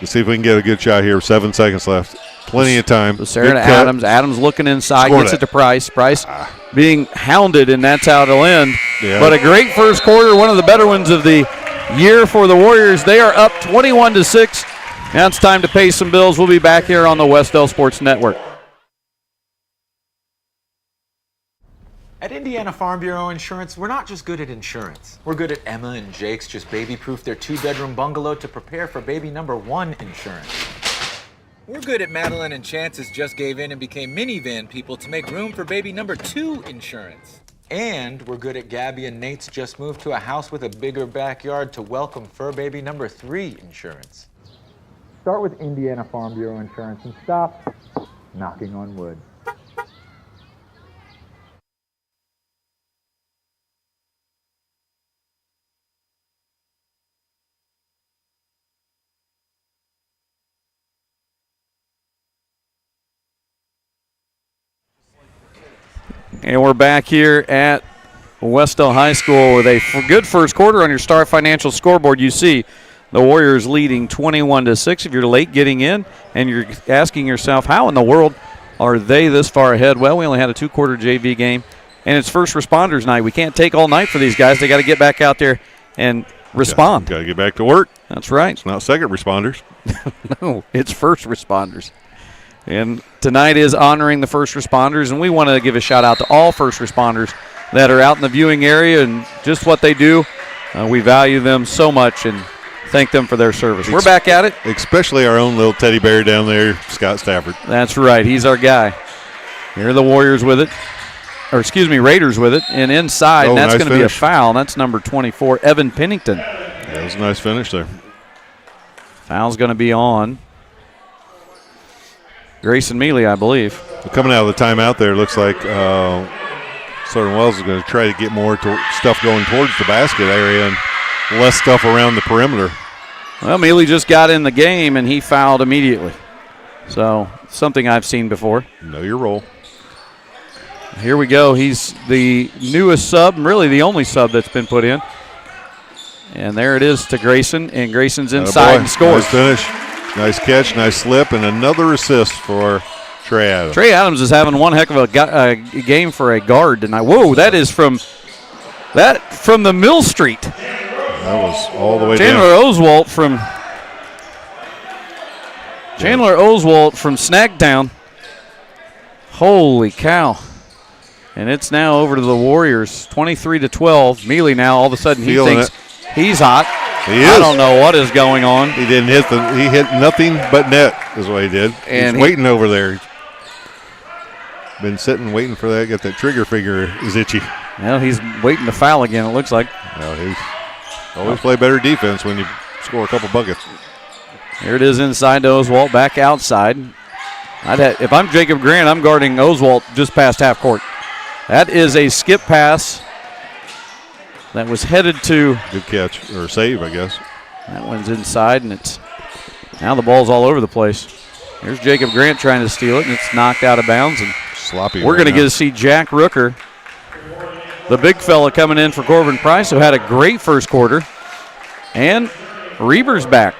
Let's see if we can get a good shot here. 7 seconds left. Plenty of time. Sarah to Adams. Adams looking inside. Score Gets that. it to Price. Price being hounded, and that's how it'll end. Yeah. But a great first quarter. One of the better ones of the year for the Warriors. They are up 21-6. Now it's time to pay some bills. We'll be back here on the Wes-Del Sports Network. At Indiana Farm Bureau Insurance, we're not just good at insurance. We're good at Emma and Jake's just baby-proof their 2-bedroom bungalow to prepare for baby number 1 insurance. We're good at Madeline and Chance's just gave in and became minivan people to make room for baby number 2 insurance. And we're good at Gabby and Nate's just moved to a house with a bigger backyard to welcome fur baby number 3 insurance. Start with Indiana Farm Bureau Insurance and stop knocking on wood. And we're back here at Wes-Del High School with a good first quarter on your Star Financial scoreboard. You see the Warriors leading 21-6. If you're late getting in and you're asking yourself, how in the world are they this far ahead? Well, we only had a 2-quarter JV game, and it's first responders night. We can't take all night for these guys. They got to get back out there and respond. Got to get back to work. That's right. It's not second responders. No, it's first responders. And tonight is honoring the first responders, and we want to give a shout-out to all first responders that are out in the viewing area and just what they do. We value them so much and thank them for their service. We're back at it. Especially our own little teddy bear down there, Scott Stafford. That's right. He's our guy. Here are the Warriors with it. Or, excuse me, Raiders with it. And inside, and that's nice going to be a foul. That's number 24, Evan Pennington. Yeah, that was a nice finish there. Foul's going to be on Grayson Mealy, I believe. Coming out of the timeout there, looks like Southern Wells is going to try to get more stuff going towards the basket area and less stuff around the perimeter. Well, Mealy just got in the game, and he fouled immediately. So, something I've seen before. Know your role. Here we go. He's the newest sub, really the only sub that's been put in. And there it is to Grayson, and Grayson's inside and scores. Nice finish. Nice catch, nice slip, and another assist for Trey Adams. Trey Adams is having one heck of a game for a guard tonight. Whoa, that is from the Mill Street. That was all the way Chandler down. Oswalt from Snacktown. Holy cow. And it's now over to the Warriors, 23-12. Mealy now, all of a sudden, he Feeling thinks he's hot. He is. I don't know what is going on. He didn't hit he hit nothing but net is what he did. And he's waiting over there. Been sitting waiting for that. Got that trigger finger is itchy. Well, he's waiting to foul again, it looks like. No, he's always play better defense when you score a couple buckets. Here it is inside to Oswalt, back outside. If I'm Jacob Grant, I'm guarding Oswalt just past half court. That is a skip pass that was headed to. Good catch, or save, I guess. That one's inside, and now the ball's all over the place. Here's Jacob Grant trying to steal it, and it's knocked out of bounds. And sloppy. We're going to get to see Jack Rooker, the big fella coming in for Corbin Price, who had a great first quarter. And Reber's back.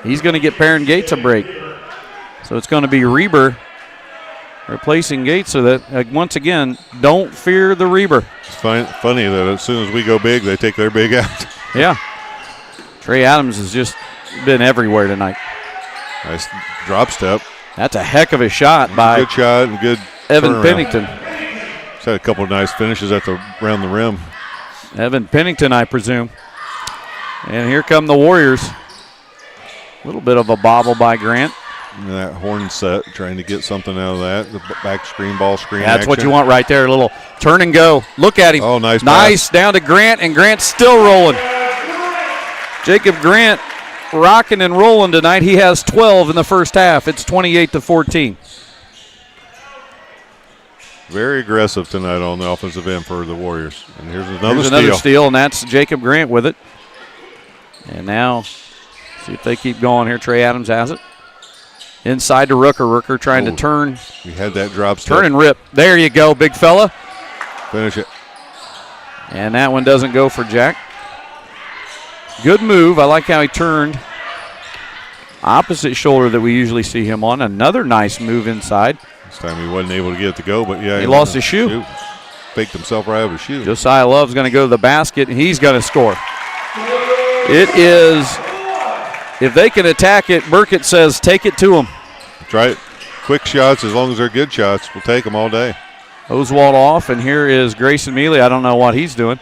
He's going to get Perrin Gates a break. So it's going to be Reber replacing Gates, so that, once again, don't fear the Reber. It's funny that as soon as we go big, they take their big out. Yeah. Trey Adams is just been everywhere tonight. Nice drop step. That's a heck of a shot by Good shot and good Evan turnaround. Pennington. He's had a couple of nice finishes around the rim. Evan Pennington, I presume. And here come the Warriors. A little bit of a bobble by Grant. And that horn set, trying to get something out of that. The back screen, ball screen That's what action. you want right there. A little turn and go. Look at him. Oh, nice Nice down to Grant, and Grant's still rolling. Jacob Grant rocking and rolling tonight. He has 12 in the first half. It's 28-14. Very aggressive tonight on the offensive end for the Warriors. And here's another steal, and that's Jacob Grant with it. And now, see if they keep going here. Trey Adams has it. Inside to Rooker. Rooker trying to turn. We had that drop step. Turn and rip. There you go, big fella. Finish it. And that one doesn't go for Jack. Good move. I like how he turned. Opposite shoulder that we usually see him on. Another nice move inside. This time he wasn't able to get it to go, but yeah. He lost his shoe. Faked himself right out of his shoe. Josiah Love's going to go to the basket, and he's going to score. It is, if they can attack it, Burkett says take it to them. That's right. Quick shots, as long as they're good shots, we'll take them all day. Oswald off, and here is Grayson Mealy. I don't know what he's doing.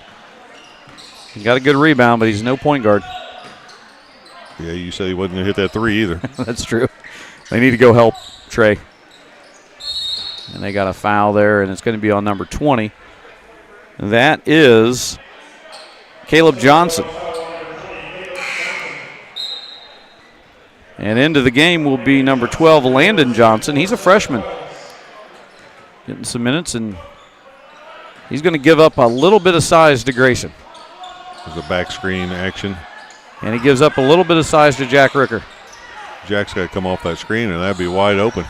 He got a good rebound, but he's no point guard. Yeah, you said he wasn't going to hit that three either. That's true. They need to go help Trey. And they got a foul there, and it's going to be on number 20. That is Caleb Johnson. And into the game will be number 12, Landon Johnson. He's a freshman. Getting some minutes, and he's going to give up a little bit of size to Grayson. There's a back screen action. And he gives up a little bit of size to Jack Rooker. Jack's got to come off that screen, and that'd be wide open.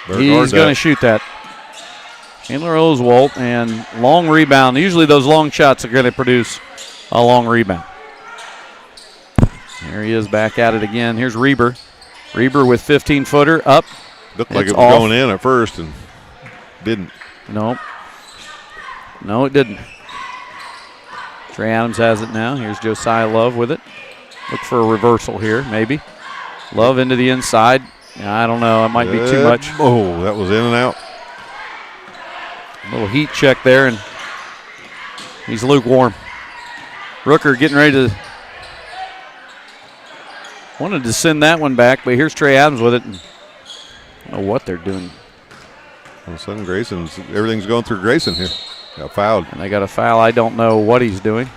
He's going to shoot that. Chandler Oswalt, and long rebound. Usually those long shots are going to produce a long rebound. There he is back at it again. Here's Reber. Reber with 15-footer up. Looked like It's it was off. going in at first and didn't. No, it didn't. Trey Adams has it now. Here's Josiah Love with it. Look for a reversal here, maybe. Love into the inside. I don't know. It might be too much. Oh, that was in and out. A little heat check there, and he's lukewarm. Rooker getting ready to. Wanted to send that one back, but here's Trey Adams with it. And I don't know what they're doing. All of a sudden, everything's going through Grayson here. Got fouled. And they got a foul. I don't know what he's doing.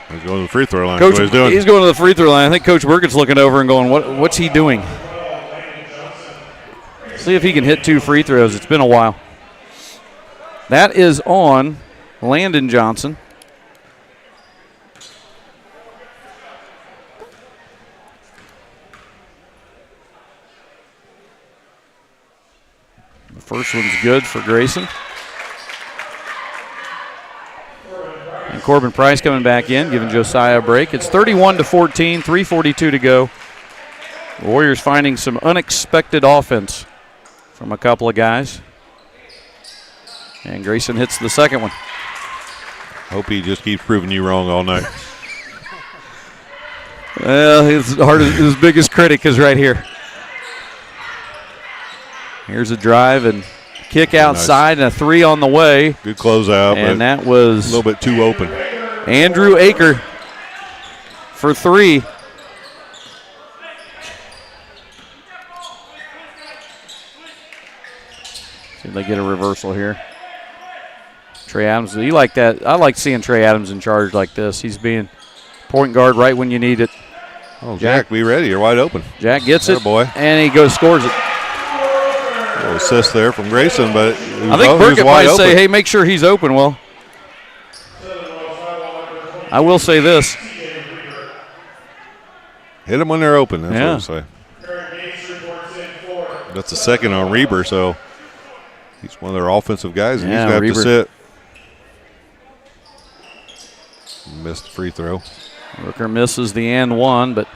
He's going to the free throw line. Coach, That's what he's doing. he's going to the free throw line. I think Coach Burkett's looking over and going, what's he doing? See if he can hit 2 free throws. It's been a while. That is on Landon Johnson. The first one's good for Grayson. And Corbin Price coming back in, giving Josiah a break. It's 31-14, 3:42 to go. The Warriors finding some unexpected offense from a couple of guys. And Grayson hits the second one. Hope he just keeps proving you wrong all night. Well, his biggest critic is right here. Here's a drive and kick outside, and a 3 on the way. Good closeout, and but that was a little bit too open. Andrew Aker for 3. See if they get a reversal here. Trey Adams, you like that? I like seeing Trey Adams in charge like this. He's being point guard right when you need it. Oh, Jack, be ready. You're wide open. Jack gets it, boy. And he goes scores it. A little assist there from Grayson, but I think Burkett might say, hey, make sure he's open. Well, I will say this. Hit them when they're open. That's Yeah. what I say. That's the second on Reber, so he's one of their offensive guys, and Yeah, he's going to have Reber. to sit. Missed the free throw. Rooker misses the and one, but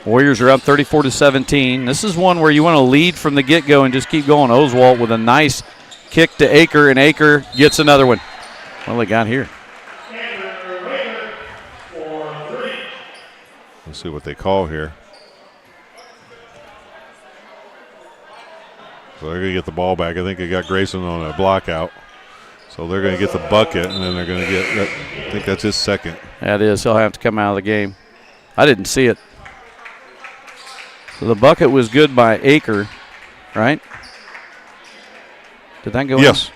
Warriors are up 34-17. This is one where you want to lead from the get-go and just keep going. Oswalt with a nice kick to Aker, and Aker gets another one. What do they got here? Let's see what they call here. So they're going to get the ball back. I think they got Grayson on a block out. So they're going to get the bucket, and then they're going to get, I think that's his second. That is. He'll have to come out of the game. I didn't see it. So the bucket was good by Aker, right? Did that go in? Yes.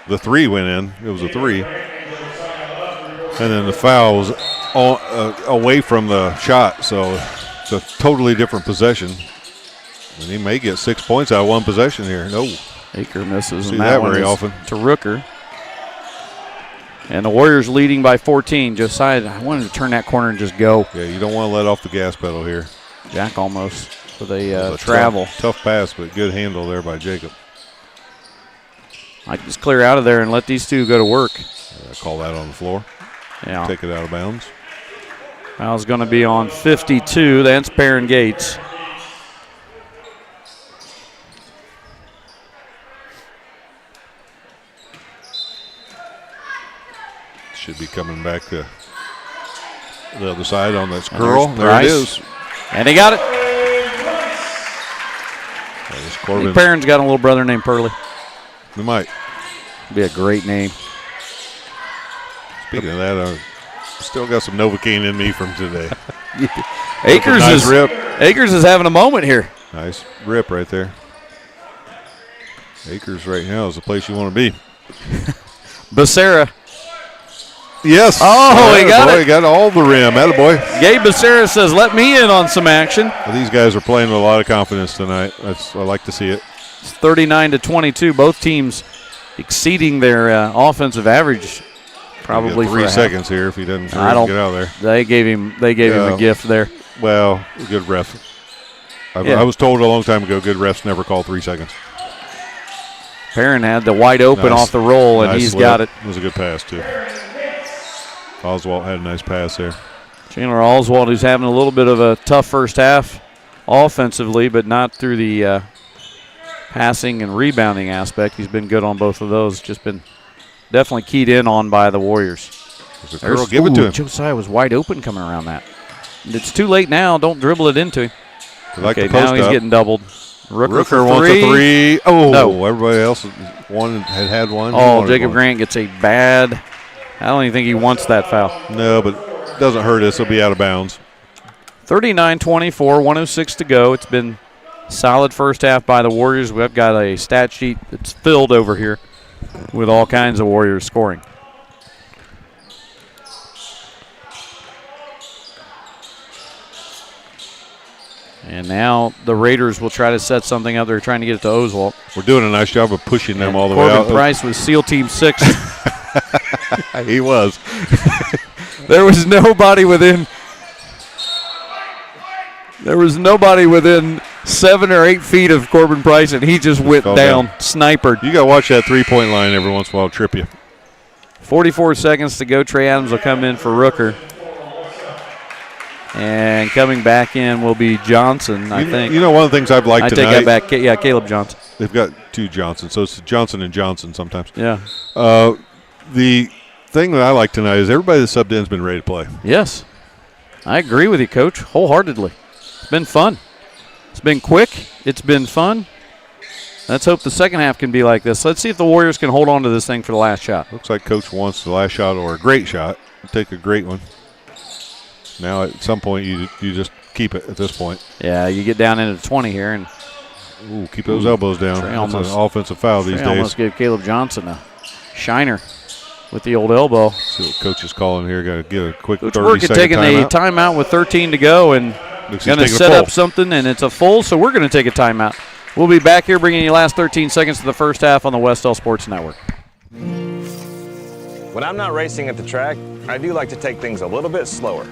The 3 went in. It was a 3. And then the foul was away from the shot, so it's a totally different possession. And he may get 6 points out of one possession here. No. Aker misses. See and that one very is often. To Rooker. And the Warriors leading by 14. Josiah, I wanted to turn that corner and just go. Yeah, you don't want to let off the gas pedal here. Jack almost with a It was travel. Tough pass, but good handle there by Jacob. I can just clear out of there and let these two go to work. Call that on the floor. Yeah. Take it out of bounds. Foul's going to be on 52. That's Perrin Gates. Should be coming back to the other side on that curl. there's There Price. it is. And he got it. There's Corbin. Perrin's got a little brother named Pearly. We might. Be a great name. Speaking of that, I still got some Novocaine in me from today. Akers is having a moment here. Nice rip right there. Akers right now is the place you want to be. Becerra. Yes. Oh, he got it. He got all the rim. Attaboy. Gabe Becerra says, let me in on some action. Well, these guys are playing with a lot of confidence tonight. I like to see it. It's 39-22. Both teams exceeding their offensive average. Probably 3 for seconds here if he doesn't get I don't- out of there. They gave him a gift there. Well, good ref. Yeah. I was told a long time ago, good refs never call 3 seconds. Perrin had the wide open Nice. off the roll, and Nice he's slip. got it. It was a good pass, too. Oswald had a nice pass there. Chandler Oswald, who's having a little bit of a tough first half offensively, but not through the passing and rebounding aspect. He's been good on both of those. Just been definitely keyed in on by the Warriors. There's a curl. Give it to him. Josiah was wide open coming around that. It's too late now. Don't dribble it into him. They like Okay, the post now he's up. getting doubled. Rooker for wants a 3. Oh, No. everybody else had one. He Oh, wanted Jacob one. Grant gets a bad. I don't even think he wants that foul. No, but it doesn't hurt us. It'll be out of bounds. 39-24, 106 to go. It's been solid first half by the Warriors. We've got a stat sheet that's filled over here with all kinds of Warriors scoring. And now the Raiders will try to set something up. They're trying to get it to Oswald. We're doing a nice job of pushing them all the way Corbin out. Price was SEAL Team 6. He was. There was nobody within 7 or 8 feet of Corbin Price, and he just went Fell down, down. snipered. You got to watch that three-point line every once in a while, trip you. 44 seconds to go. Trey Adams will come in for Rooker. And coming back in will be Johnson, I think. You know, one of the things I've liked I tonight. take that back. Yeah, Caleb Johnson. They've got 2 Johnsons, so it's Johnson and Johnson sometimes. Yeah. The thing that I like tonight is everybody that subbed in has been ready to play. Yes. I agree with you, Coach, wholeheartedly. It's been fun. It's been quick. It's been fun. Let's hope the second half can be like this. Let's see if the Warriors can hold on to this thing for the last shot. Looks like Coach wants the last shot or a great shot. Take a great one. Now, at some point, you just keep it at this point. Yeah, you get down into 20 here, and Ooh, keep those elbows down. Trey That's almost- an offensive foul these Trey days. almost gave Caleb Johnson a shiner with the old elbow. See what Coach is calling here. Got to give a quick Coach 30-second Work taking timeout. a timeout with 13 to go, and Looks going he's to taking a set up full. something, and it's a full, so we're going to take a timeout. We'll be back here bringing you last 13 seconds of the first half on the Wes-Del Sports Network. When I'm not racing at the track, I do like to take things a little bit slower.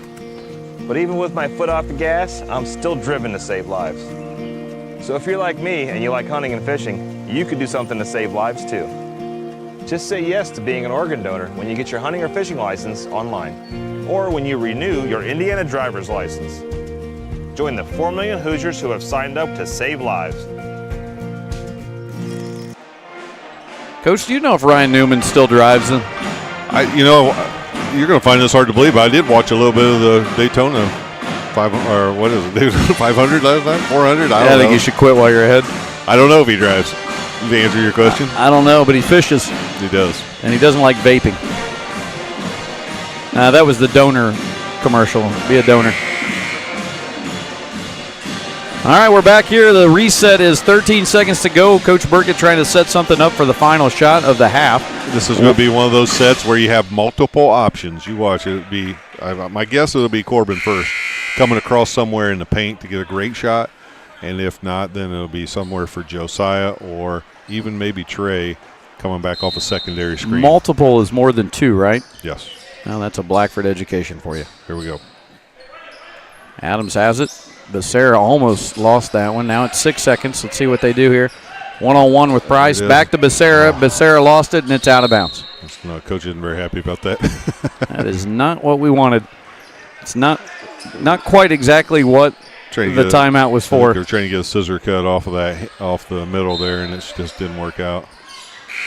But even with my foot off the gas, I'm still driven to save lives. So if you're like me and you like hunting and fishing, you could do something to save lives too. Just say yes to being an organ donor when you get your hunting or fishing license online, or when you renew your Indiana driver's license. Join the 4 million Hoosiers who have signed up to save lives. Coach, do you know if Ryan Newman still drives them? You're going to find this hard to believe, but I did watch a little bit of the Daytona or what is it, dude? 500 last night? 400? I I don't think know. you should quit while you're ahead. I don't know if he drives. To answer your question, I don't know, but he fishes, he does. and he doesn't like vaping. That was the donor commercial. Be a donor. All right, we're back here. The reset is 13 seconds to go. Coach Burkett trying to set something up for the final shot of the half. This is going to be one of those sets where you have multiple options. You watch it. It'll be, my guess it'll be Corbin first, coming across somewhere in the paint to get a great shot. And if not, then it'll be somewhere for Josiah or even maybe Trey coming back off a secondary screen. Multiple is more than 2, right? Yes. Well, that's a Blackford education for you. Here we go. Adams has it. Becerra almost lost that one. Now it's 6 seconds. Let's see what they do here. One-on-one with Price. Back to Becerra. Becerra lost it, and it's out of bounds. No, Coach isn't very happy about that. That is not what we wanted. It's not quite exactly what the timeout was for. They're trying to get a scissor cut off the middle there, and it just didn't work out.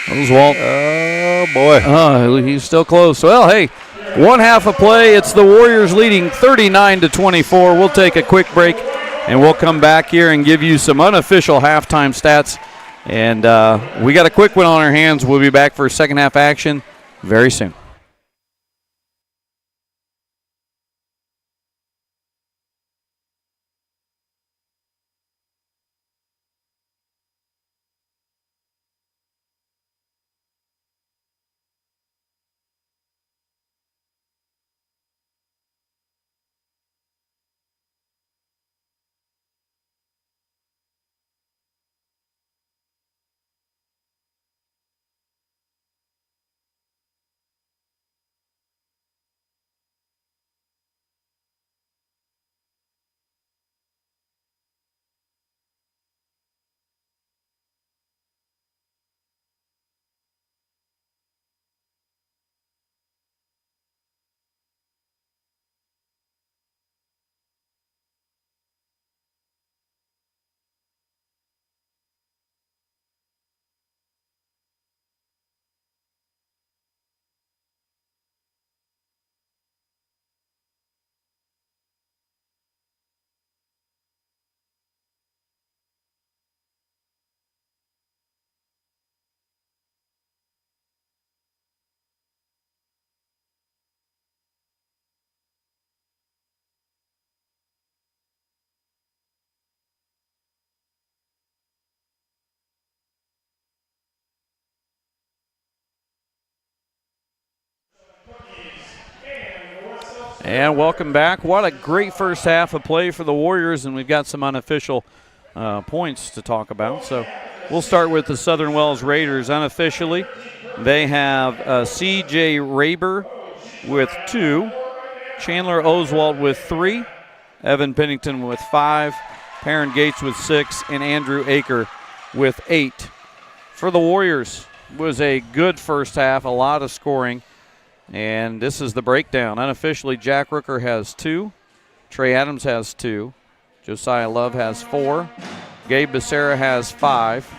Oswalt. Oh, boy. He's still close. Well, hey, one half of play. It's the Warriors leading 39-24. We'll take a quick break, and we'll come back here and give you some unofficial halftime stats. And we got a quick one on our hands. We'll be back for second half action very soon. And welcome back. What a great first half of play for the Warriors, and we've got some unofficial points to talk about. So we'll start with the Southern Wells Raiders. Unofficially, they have C.J. Raber with 2, Chandler Oswald with 3, Evan Pennington with 5, Perrin Gates with 6, and Andrew Aker with 8. For the Warriors, it was a good first half, a lot of scoring. And this is the breakdown. Unofficially, Jack Rooker has 2. Trey Adams has 2. Josiah Love has 4. Gabe Becerra has 5.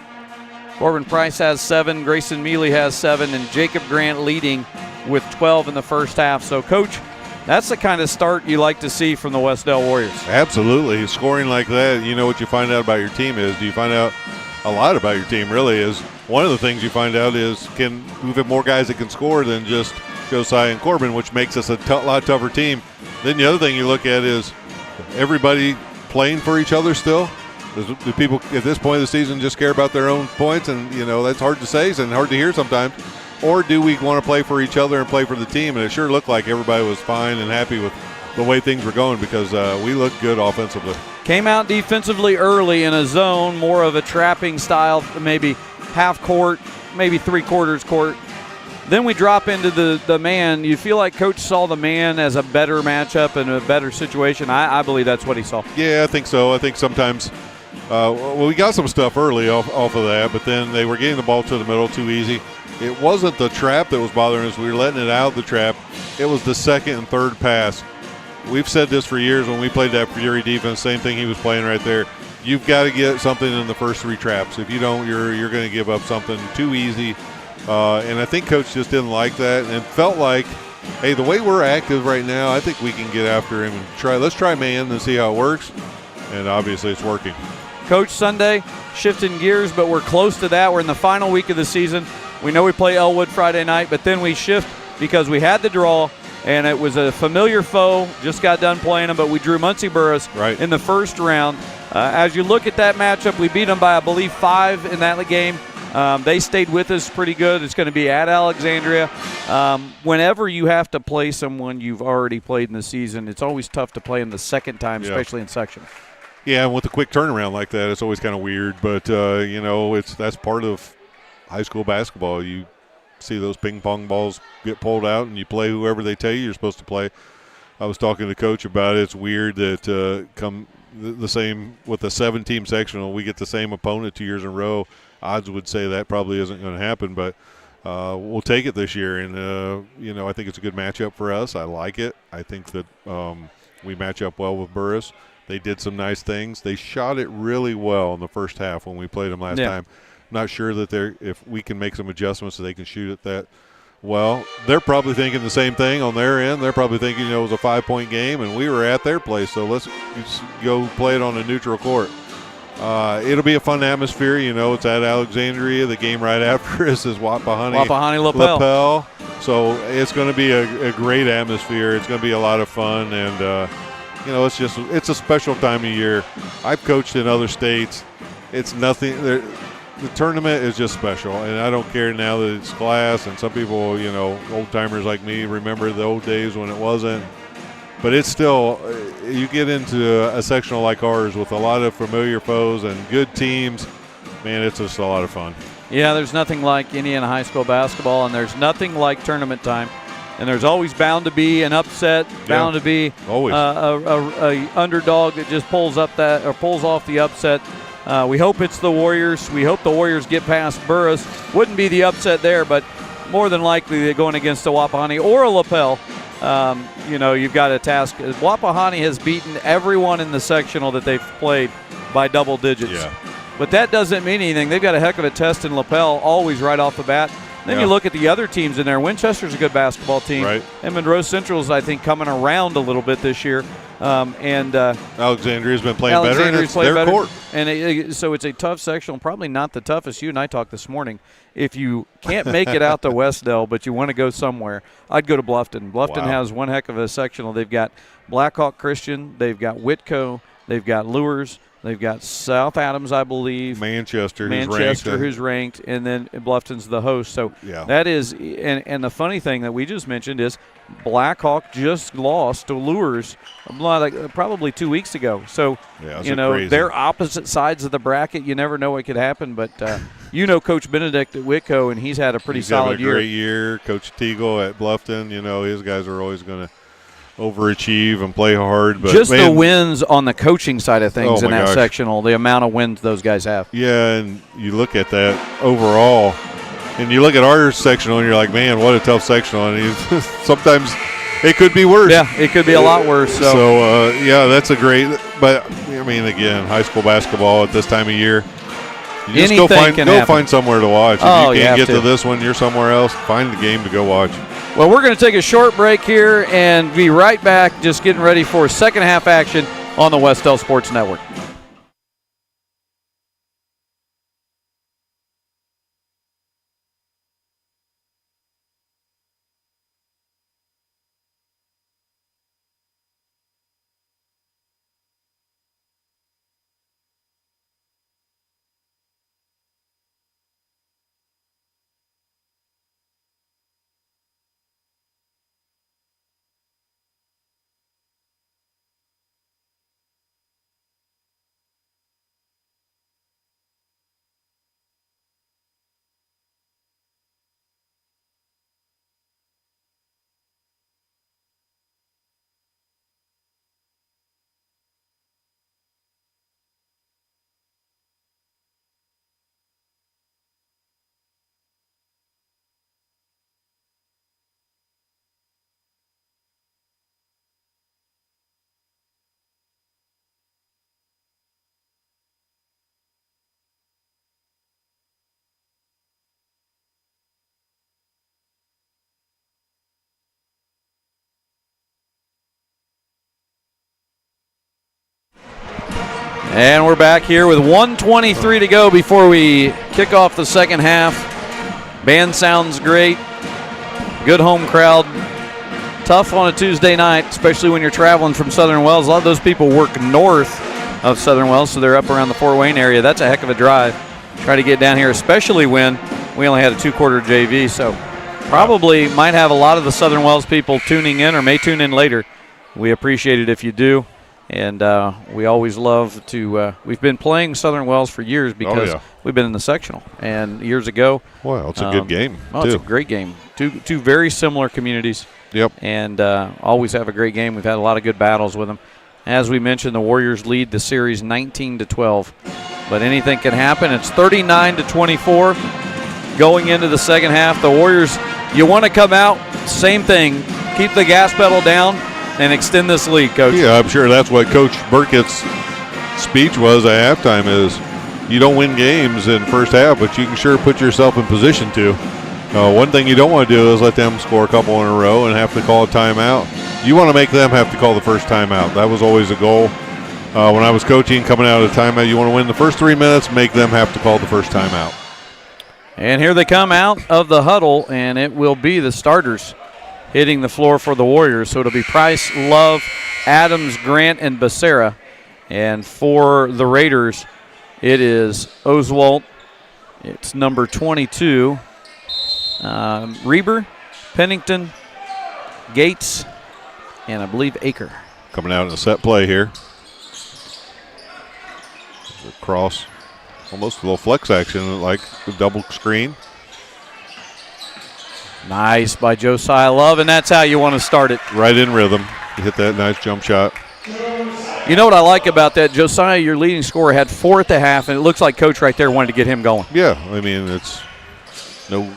Corbin Price has 7. Grayson Mealy has 7. And Jacob Grant leading with 12 in the first half. So, Coach, that's the kind of start you like to see from the Wes-Del Warriors. Absolutely. Scoring like that, you know what you find out about your team is. Do you find out a lot about your team, really, is one of the things you find out is we've had more guys that can score than just Josiah and Corbin, which makes us a lot tougher team. Then the other thing you look at is everybody playing for each other still. Do people at this point of the season just care about their own points? And, you know, that's hard to say and hard to hear sometimes. Or do we want to play for each other and play for the team? And it sure looked like everybody was fine and happy with the way things were going because we looked good offensively. Came out defensively early in a zone, more of a trapping style, maybe half court, maybe 3/4 court. Then we drop into the man. You feel like Coach saw the man as a better matchup and a better situation. I believe that's what he saw. Yeah, I think so. I think sometimes we got some stuff early off of that, but then they were getting the ball to the middle too easy. It wasn't the trap that was bothering us. We were letting it out of the trap. It was the second and third pass. We've said this for years when we played that Fury defense, same thing he was playing right there. You've got to get something in the first 3 traps. If you don't, you're going to give up something too easy. And I think Coach just didn't like that. And it felt like Hey, the way we're active right now, I think we can get after him and try. Let's try man and see how it works. And obviously, it's working. Coach, Sunday, shifting gears, but we're close to that. We're in the final week of the season. We know we play Elwood Friday night, but then we shift because we had the draw, and it was a familiar foe. Just got done playing them, but we drew Muncie Burris in the first round. As you look at that matchup, we beat them by, I believe, 5 in that game. They stayed with us pretty good. It's going to be at Alexandria. Whenever you have to play someone you've already played in the season, it's always tough to play them the second time, especially in section. Yeah, and with a quick turnaround like that, it's always kind of weird. But, that's part of high school basketball. You see those ping pong balls get pulled out, and you play whoever they tell you you're supposed to play. I was talking to Coach about it. It's weird that come the same with the 7-team sectional, we get the same opponent 2 years in a row. Odds would say that probably isn't going to happen, but we'll take it this year. And, I think it's a good matchup for us. I like it. I think that we match up well with Burris. They did some nice things. They shot it really well in the first half when we played them last time. Not sure that if we can make some adjustments so they can shoot it that well. They're probably thinking the same thing on their end. They're probably thinking, it was a 5-point game, and we were at their place, so let's just go play it on a neutral court. It'll be a fun atmosphere. It's at Alexandria. The game right after us is Wapahani-Lapel. So it's going to be a great atmosphere. It's going to be a lot of fun, and it's a special time of year. I've coached in other states. It's nothing. The tournament is just special, and I don't care now that it's class. And some people, old timers like me, remember the old days when it wasn't. But it's still, you get into a sectional like ours with a lot of familiar foes and good teams. Man, it's just a lot of fun. Yeah, there's nothing like Indiana high school basketball, and there's nothing like tournament time. And there's always bound to be an upset, bound to be a underdog that just pulls off the upset. We hope it's the Warriors. We hope the Warriors get past Burris. Wouldn't be the upset there, but more than likely they're going against a Wapahani or a Lapel. You've got a task. Wapahani has beaten everyone in the sectional that they've played by double digits. Yeah. But that doesn't mean anything. They've got a heck of a test in Lapel always right off the bat. Then you look at the other teams in there. Winchester's a good basketball team. Right. And Monroe Central's, I think, coming around a little bit this year. Alexandria's been playing better, and it's their court. And so it's a tough sectional, probably not the toughest. You and I talked this morning. If you can't make it out to Wes-Del, but you want to go somewhere, I'd go to Bluffton. Bluffton has one heck of a sectional. They've got Blackhawk Christian. They've got Whitco. They've got Lures. They've got South Adams, I believe. Manchester, who's ranked, and then Bluffton's the host. So that is, and the funny thing that we just mentioned is Blackhawk just lost to Lures probably 2 weeks ago. So, crazy. They're opposite sides of the bracket. You never know what could happen, but Coach Benedict at Whitco, and he's had a pretty solid year. He's having a great year. Coach Teagle at Bluffton, his guys are always going to overachieve and play hard. But just the wins on the coaching side of things in that sectional, the amount of wins those guys have. Yeah, and you look at that overall, and you look at our sectional, and you're like, man, what a tough sectional. And sometimes it could be worse. Yeah, it could be a lot worse. So that's a great – but, again, high school basketball at this time of year, you just go find somewhere to watch. If you can't get to this one, you're somewhere else, find the game to go watch. Well, we're going to take a short break here and be right back, just getting ready for second half action on the Wes-Del Sports Network. And we're back here with 1:23 to go before we kick off the second half. Band sounds great. Good home crowd. Tough on a Tuesday night, especially when you're traveling from Southern Wells. A lot of those people work north of Southern Wells, so they're up around the Fort Wayne area. That's a heck of a drive. Try to get down here, especially when we only had a 2-quarter JV. So probably might have a lot of the Southern Wells people tuning in or may tune in later. We appreciate it if you do. And we always love to we've been playing Southern Wells for years because we've been in the sectional. And years ago. Well, it's a good game, too. It's a great game. Two very similar communities. Yep. And always have a great game. We've had a lot of good battles with them. As we mentioned, the Warriors lead the series 19-12. But anything can happen. It's 39-24 going into the second half. The Warriors, you want to come out, same thing. Keep the gas pedal down and extend this lead, Coach. Yeah, I'm sure that's what Coach Burkett's speech was at halftime is you don't win games in first half, but you can sure put yourself in position to. One thing you don't want to do is let them score a couple in a row and have to call a timeout. You want to make them have to call the first timeout. That was always a goal. When I was coaching, coming out of the timeout, you want to win the first 3 minutes, make them have to call the first timeout. And here they come out of the huddle, and it will be the starters hitting the floor for the Warriors. So it'll be Price, Love, Adams, Grant, and Becerra. And for the Raiders, it is Oswalt. It's number 22. Reber, Pennington, Gates, and I believe Aker. Coming out in a set play here. Cross, almost a little flex action, like the double screen. Nice by Josiah Love, and that's how you want to start it. Right in rhythm. He hit that nice jump shot. You know what I like about that? Josiah, your leading scorer, had 4 at the half, and it looks like Coach right there wanted to get him going. Yeah, I mean, it's no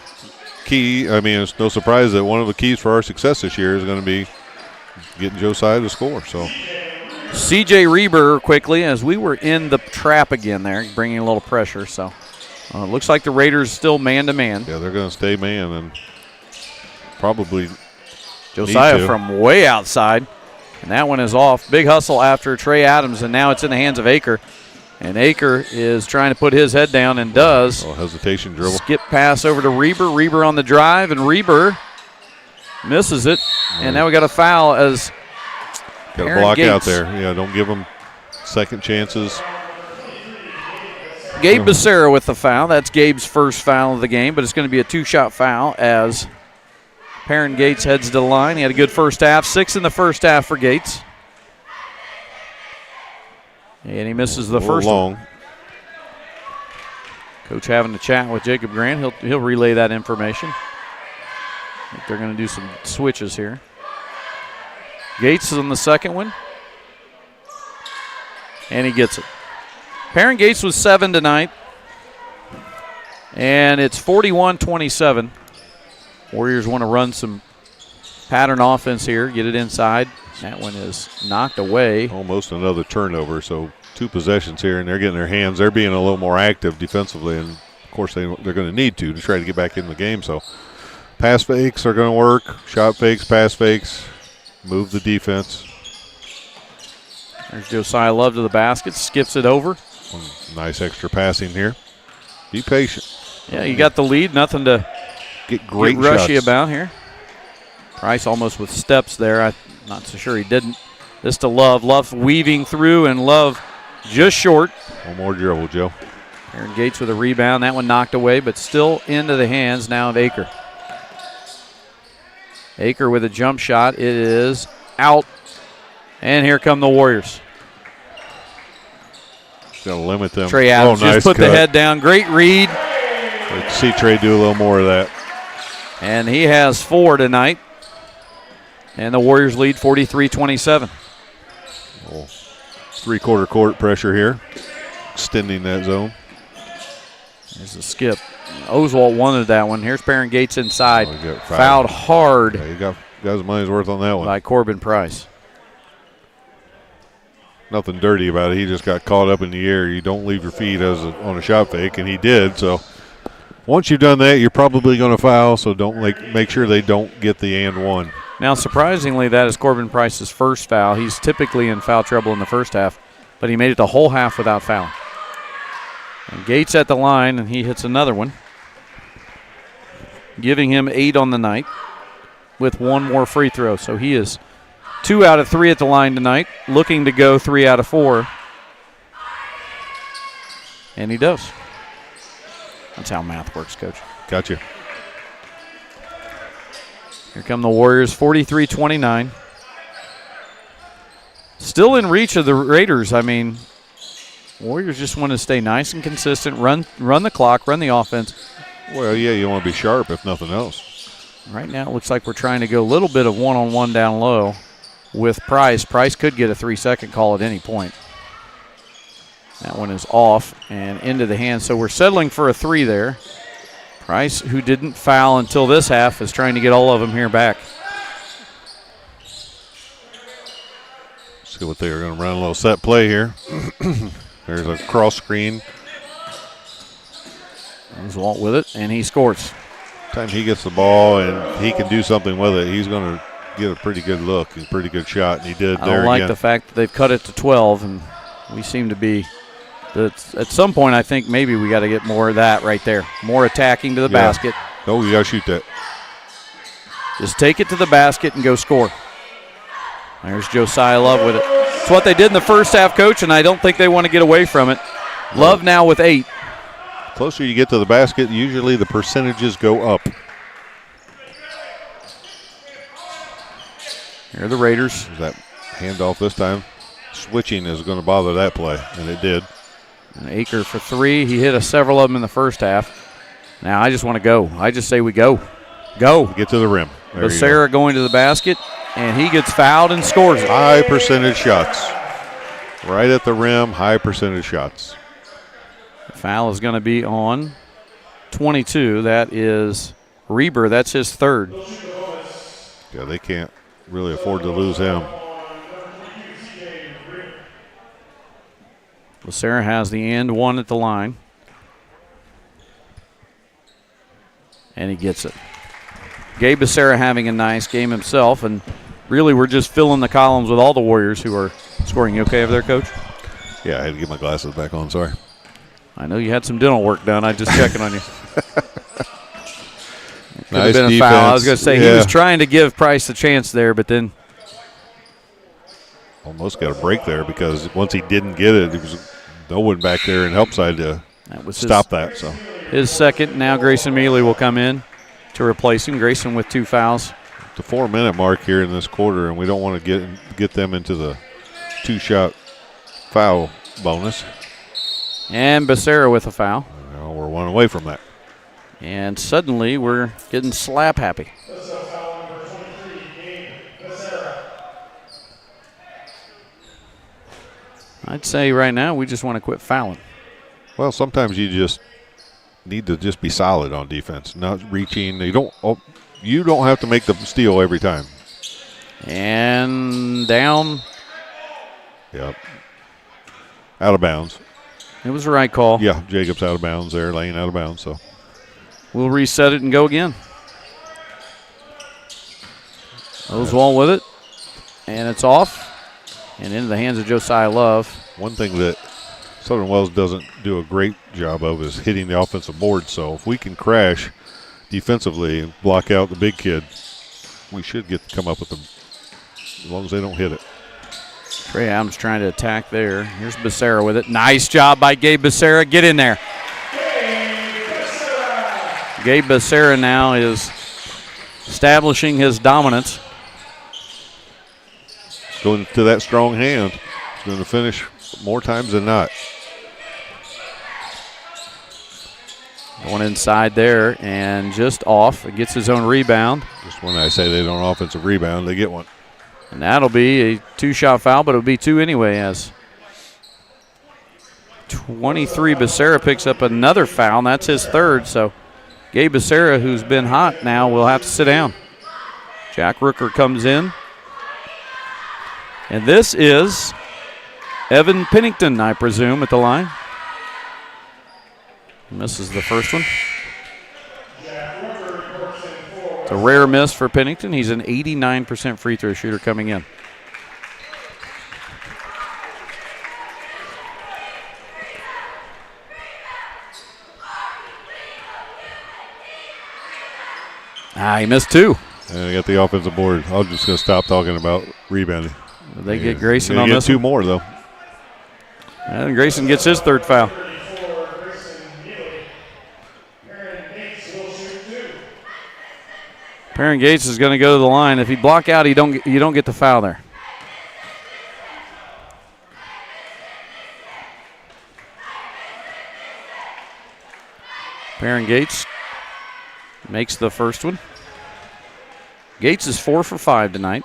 key. I mean, it's no surprise that one of the keys for our success this year is going to be getting Josiah to score. So C.J. Reber quickly, as we were in the trap again there, bringing a little pressure. So looks like the Raiders still man-to-man. Yeah, they're going to stay man and probably Josiah from way outside, and that one is off. Big hustle after Trey Adams, and now it's in the hands of Aker. And Aker is trying to put his head down and does. Oh, hesitation dribble. Skip pass over to Reber. Reber on the drive, and Reber misses it. And now we got a foul as got a block out there. Yeah, don't give them second chances. Gabe Becerra with the foul. That's Gabe's first foul of the game, but it's going to be a 2-shot foul as Perrin Gates heads to the line. He had a good first half. 6 in the first half for Gates. And he misses the first long one. Coach having a chat with Jacob Grant. He'll relay that information. I think they're going to do some switches here. Gates is on the second one. And he gets it. Perrin Gates was 7 tonight. And it's 41-27. Warriors want to run some pattern offense here, get it inside. That one is knocked away. Almost another turnover, so 2 possessions here, and they're getting their hands. They're being a little more active defensively, and, of course, they're going to need to try to get back in the game. So pass fakes are going to work, shot fakes, pass fakes, move the defense. There's Josiah Love to the basket, skips it over. Nice extra passing here. Be patient. Yeah, you got the lead, nothing to get great rushy shots about here. Price almost with steps there. I'm not so sure he didn't. This to Love. Love weaving through, and Love just short. One more dribble, Joe. Perrin Gates with a rebound. That one knocked away, but still into the hands now of Aker. Aker with a jump shot. It is out. And here come the Warriors. Got to limit them. Trey Adams nice just put the head down. Great read. Let's see Trey do a little more of that. And he has 4 tonight. And the Warriors lead 43-27. Oh, 3/4 court pressure here. Extending that zone. There's a skip. Oswalt wanted that one. Here's Perrin Gates inside. Oh, fouled hard. Yeah, he got his money's worth on that one. By Corbin Price. Nothing dirty about it. He just got caught up in the air. You don't leave your feet on a shot fake, and he did. So once you've done that, you're probably going to foul. So don't make sure they don't get the and one. Now, surprisingly, that is Corbin Price's first foul. He's typically in foul trouble in the first half. but he made it the whole half without fouling. And Gates at the line, and he hits another one, giving him 8 on the night with one more free throw. So he is 2 out of 3 at the line tonight, looking to go 3 out of 4. And he does. That's how math works, Coach. Gotcha. Here come the Warriors, 43-29. Still in reach of the Raiders. I mean, Warriors just want to stay nice and consistent, run the clock, run the offense. Well, yeah, you want to be sharp if nothing else. Right now it looks like we're trying to go a little bit of one-on-one down low with Price. Price could get a 3-second call at any point. That one is off and into the hand, so we're settling for a 3 there. Price, who didn't foul until this half, is trying to get all of them here back. See what they're going to run a little set play here. There's a cross screen. There's Walt with it, and he scores. Time he gets the ball and he can do something with it, he's going to get a pretty good look, a pretty good shot, and he did there I like again. the fact that they've cut it to 12, and we seem to be at some point. I think maybe we got to get more of that right there, more attacking to the basket. Oh, you got to shoot that. Just take it to the basket and go score. There's Josiah Love with it. It's what they did in the first half, Coach, and I don't think they want to get away from it. Love now with 8. Closer you get to the basket, usually the percentages go up. Here are the Raiders. That handoff this time. Switching is going to bother that play, and it did. And Aker for 3. He hit several of them in the first half. Now I just want to go. I just say we go. Go. Get to the rim. Becerra going to the basket, and he gets fouled and scores it. High percentage shots. Right at the rim, high percentage shots. The foul is going to be on 22. That is Reber. That's his 3rd. Yeah, they can't really afford to lose him. Becerra has the and 1 at the line. And he gets it. Gabe Becerra having a nice game himself, and really we're just filling the columns with all the Warriors who are scoring. You okay over there, Coach? Yeah, I had to get my glasses back on, sorry. I know you had some dental work done. I just checking on you. Nice been a defense. foul. I was going to say he was trying to give Price a chance there, but then almost got a break there because once he didn't get it, there was no one back there in help side to stop that. So his 2nd. Now Grayson Mealy will come in to replace him. Grayson with 2 fouls. The 4-minute mark here in this quarter, and we don't want to get them into the 2-shot foul bonus. And Becerra with a foul. Well, we're 1 away from that. And suddenly we're getting slap happy. I'd say right now we just want to quit fouling. Well, sometimes you just need to just be solid on defense, not reaching. You don't have to make the steal every time. And down. Yep. Out of bounds. It was the right call. Yeah, Jacobs out of bounds there, laying out of bounds. So we'll reset it and go again. Oswald with it. And it's off. And into the hands of Josiah Love. One thing that Southern Wells doesn't do a great job of is hitting the offensive board. So if we can crash defensively and block out the big kid, we should come up with them as long as they don't hit it. Trey Adams trying to attack there. Here's Becerra with it. Nice job by Gabe Becerra. Get in there. Gabe Becerra now is establishing his dominance. Going to that strong hand. He's going to finish more times than not. Going inside there and just off. It gets his own rebound. Just when I say they don't offensive rebound, they get one. And that'll be a 2-shot foul, but it'll be 2 anyway as 23 Becerra picks up another foul, and that's his 3rd. So Gabe Becerra, who's been hot now, will have to sit down. Jack Rooker comes in. And this is Evan Pennington, I presume, at the line. And this is the first one. It's a rare miss for Pennington. He's an 89% free throw shooter coming in. He missed 2. And I got the offensive board. I'm just going to stop talking about rebounding. They get Grayson Gonna on get this 2 one. more, though. And Grayson gets his 3rd foul. Perrin Gates is going to go to the line. If he block out, you don't get the foul there. Perrin Gates makes the first one. Gates is 4 for 5 tonight.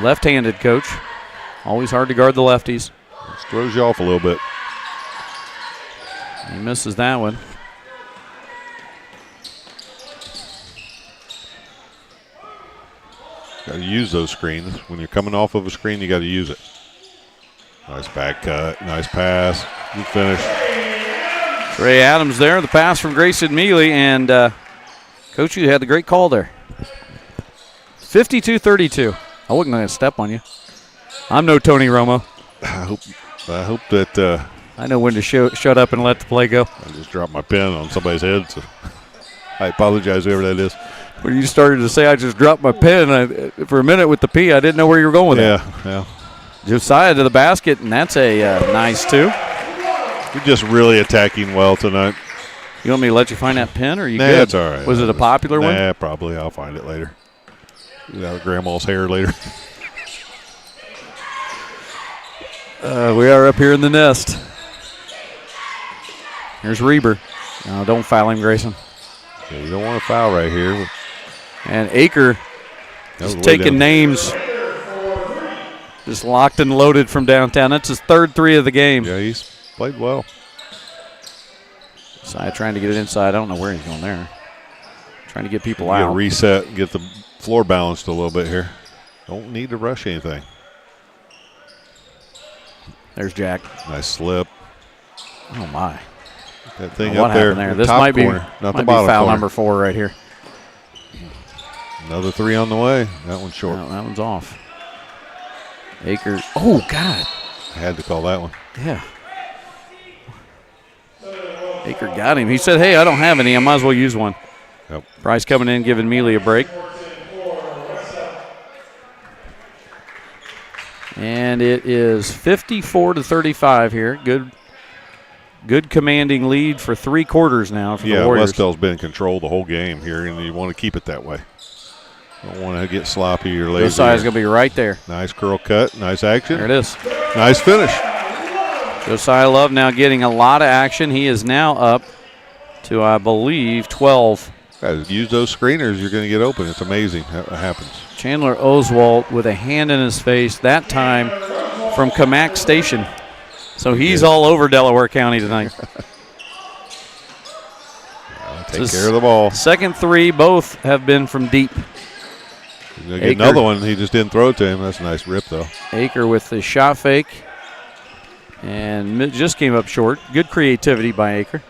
Left-handed coach. Always hard to guard the lefties. Just throws you off a little bit. He misses that one. Got to use those screens. When you're coming off of a screen, you got to use it. Nice back cut. Nice pass. Good finish. Trey Adams there. The pass from Grayson Mealy. And Coach, you had the great call there. 52-32. I wasn't going to step on you. I'm no Tony Romo. I hope that I know when to shut up and let the play go. I just dropped my pen on somebody's head, so I apologize, whoever that is. When you started to say I just dropped my pen, for a minute with the P, I didn't know where you were going with it. Yeah. Josiah to the basket, and that's a nice 2. You're just really attacking well tonight. You want me to let you find that pen, or are you Nah, good? that's all right. Was it a popular one? Nah, probably. I'll find it later. Get out of Grandma's hair later. We are up here in the nest. Here's Reber. No, don't foul him, Grayson. Yeah, you don't want to foul right here. And Aker just taking names. Just locked and loaded from downtown. That's his 3rd 3 of the game. Yeah, he's played well. Side trying to get it inside. I don't know where he's going there. Trying to get people You out. got to reset and get the floor balanced a little bit here. Don't need to rush anything. There's Jack. Nice slip. Oh, my. That thing What up there. happened there? The This top might be, corner, not might the bottom be foul corner. number 4 right here. Another 3 on the way. That one's short. No, that one's off. Aker. Oh, God. I had to call that one. Yeah. Aker got him. He said, hey, I don't have any. I might as well use one. Yep. Price coming in, giving Mealy a break. And it is 54-35 here. Good commanding lead for 3 quarters now for the Warriors. Wes-Del's been in control the whole game here, and you want to keep it that way. Don't want to get sloppy or lazy. This side's going to be right there. Nice curl cut. Nice action. There it is. Nice finish. Josiah Love now getting a lot of action. He is now up to, I believe, 12. Guys, use those screeners. You're going to get open. It's amazing how it happens. Chandler Oswalt with a hand in his face, that time from Kamak Station. So he's all over Delaware County tonight. Take care of the ball. Second 3, both have been from deep. He's going to get another one. He just didn't throw it to him. That's a nice rip, though. Aker with the shot fake. And just came up short. Good creativity by Aker.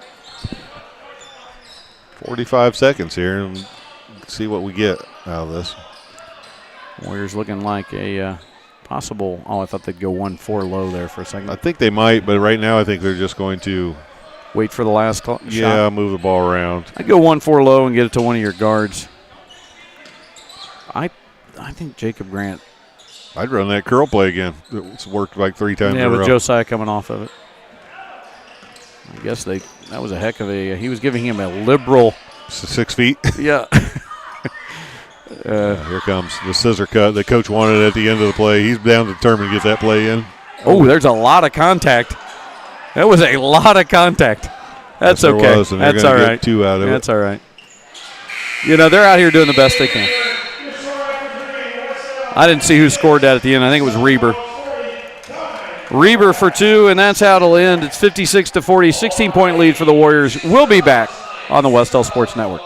45 seconds here, and see what we get out of this. Warriors looking like a possible. Oh, I thought they'd go 1-4 low there for a second. I think they might, but right now I think they're just going to Wait for the last shot. move the ball around. I'd go 1-4 low and get it to one of your guards. I think Jacob Grant. I'd run that curl play again. It's worked like 3 times in a row. With Josiah coming off of it. I guess that was a heck of a. He was giving him a liberal. 6 feet. Yeah. Here comes the scissor cut that coach wanted at the end of the play. He's down determined to get that play in. Oh, there's a lot of contact. That was a lot of contact. That's Yes, there okay. was, and they're That's gonna all get right. 2 out of it. That's all right. You know, they're out here doing the best they can. I didn't see who scored that at the end. I think it was Reber. Reber for 2, and that's how it'll end. It's 56-40, 16-point lead for the Warriors. We'll be back on the Wes-Del Sports Network.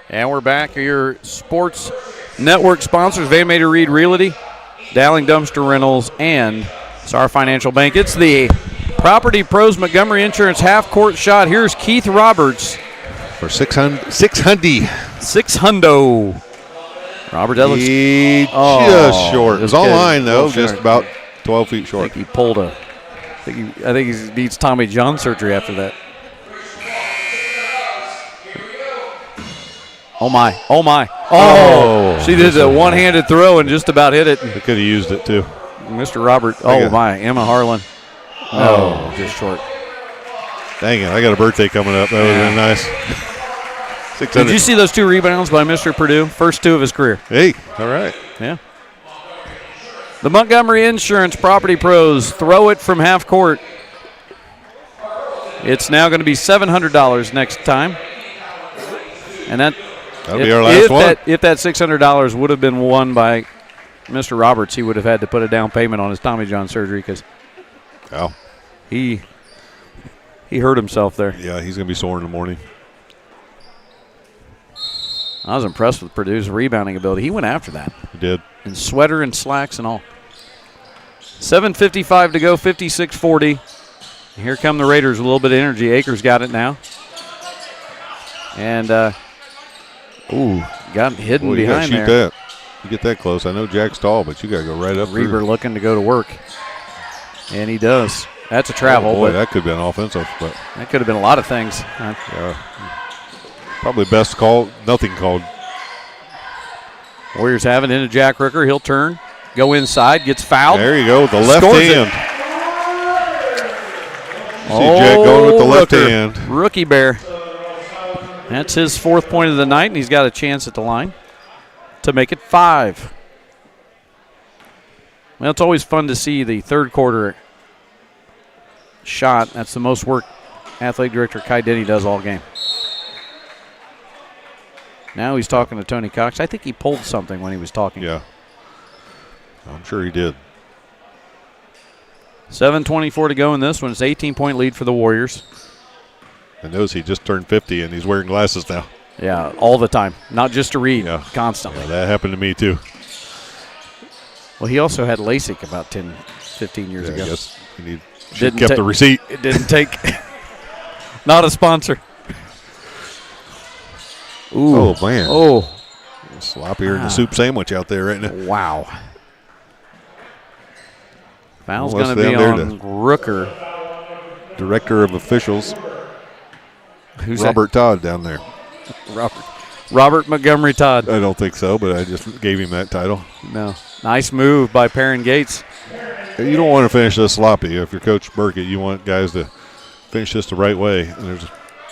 And we're back. Your sports network sponsors, Van Mater Reed Realty. Dowling Dumpster Rentals, and Star Financial Bank. It's the Property Pros Montgomery Insurance half-court shot. Here's Keith Roberts. For 600. 600. Robert, that looks Just short. It was on line, though, just about 12 feet I short. think he pulled I think he needs Tommy John surgery after that. Oh, my. Oh, she did a one-handed throw and just about hit it. They could have used it, too. Mr. Robert, my, Emma Harlan. Oh, just short. Dang it, I got a birthday coming up. That would have been nice. 600. Did you see those 2 rebounds by Mr. Purdue? First 2 of his career. Hey, all right. Yeah. The Montgomery Insurance Property Pros throw it from half court. It's now going to be $700 next time. And that'll be our last one. If that $600 would have been won by Mr. Roberts, he would have had to put a down payment on his Tommy John surgery because he hurt himself there. Yeah, he's going to be sore in the morning. I was impressed with Purdue's rebounding ability. He went after that. He did. In sweater and slacks and all. 7:55 to go, 56-40. Here come the Raiders with a little bit of energy. Akers got it now. And, got hidden behind you there. That. You get that close. I know Jack's tall, but you got to go right up. Reber looking to go to work. And he does. That's a travel. Oh, boy, but that could have been offensive. But that could have been a lot of things. Probably best call, nothing called. Warriors have it into Jack Rooker. He'll turn, go inside, gets fouled. There you go, the left Scores hand. See Jack going with the left hand. Rookie Bear. That's his 4th point of the night, and he's got a chance at the line to make it 5. Well, it's always fun to see the third quarter shot. That's the most work athletic director Kai Denny does all game. Now he's talking to Tony Cox. I think he pulled something when he was talking. Yeah. I'm sure he did. 7:24 to go in this one. It's 18-point lead for the Warriors. I notice he just turned 50 and he's wearing glasses now. Yeah, all the time. Not just to read, constantly. Yeah, that happened to me too. Well, he also had LASIK about 10, 15 years ago. I guess he should have kept the receipt. It didn't take. Not a sponsor. Ooh. Oh, man. Oh. Sloppier than the soup sandwich out there right now. Wow. Foul's Well, going to be on Rooker. Director of Officials. Who's Robert Todd down there. Robert Montgomery Todd. I don't think so, but I just gave him that title. No. Nice move by Perrin Gates. You don't want to finish this sloppy. If you're Coach Burkett, you want guys to finish this the right way. And there's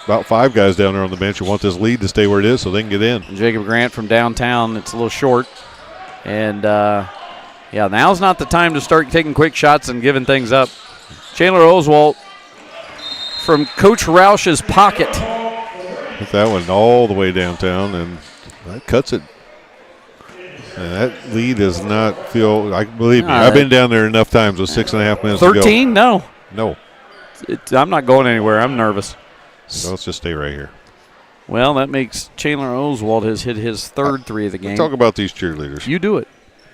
about 5 guys down there on the bench who want this lead to stay where it is so they can get in. Jacob Grant from downtown. It's a little short. And, now's not the time to start taking quick shots and giving things up. Chandler Oswalt from Coach Roush's pocket. Put that one all the way downtown, and that cuts it. And that lead does not feel, believe me, I've been down there enough times with 6.5 minutes 13? to go. No. No. I'm not going anywhere. I'm nervous. So let's just stay right here. Well, that makes Chandler Oswald has hit his 3rd 3 of the game. Talk about these cheerleaders. You do it.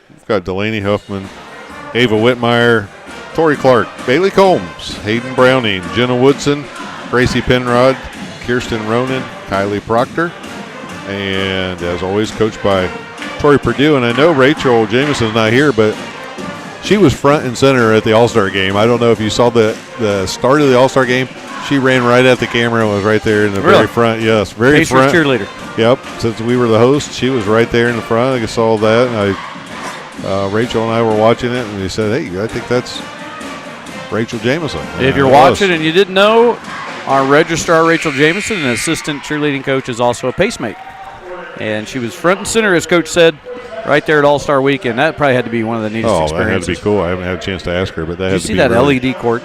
We've got Delaney Huffman, Ava Whitmire, Tori Clark, Bailey Combs, Hayden Browning, Jenna Woodson, Gracie Penrod, Kirsten Ronan, Kylie Proctor, and as always, coached by Tori Purdue. And I know Rachel Jameson's not here, but she was front and center at the All-Star game. I don't know if you saw the start of the All-Star game. She ran right at the camera and was right there in the very front. Yes, very Pacers front. cheerleader. Yep. Since we were the host, she was right there in the front. I saw that, and Rachel and I were watching it, and we said, "Hey, I think that's Rachel Jameson." If you're watching and you didn't know, our registrar Rachel Jameson, an assistant cheerleading coach, is also a pacemate, and she was front and center, as Coach said, right there at All-Star Weekend. That probably had to be one of the neatest experiences. That had to be cool. I haven't had a chance to ask her, but that had to be. Did you see that LED court?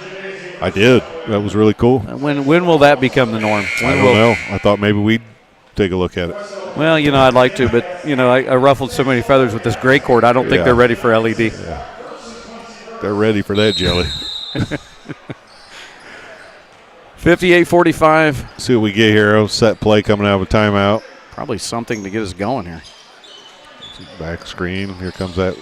I did. That was really cool. When will that become the norm? I don't know. I thought maybe we'd take a look at it. Well, I'd like to, but, I ruffled so many feathers with this gray cord. I don't think they're ready for LED. Yeah. They're ready for that jelly. 58-45. See what we get here. Set play coming out of a timeout. Probably something to get us going here. Back screen. Here comes that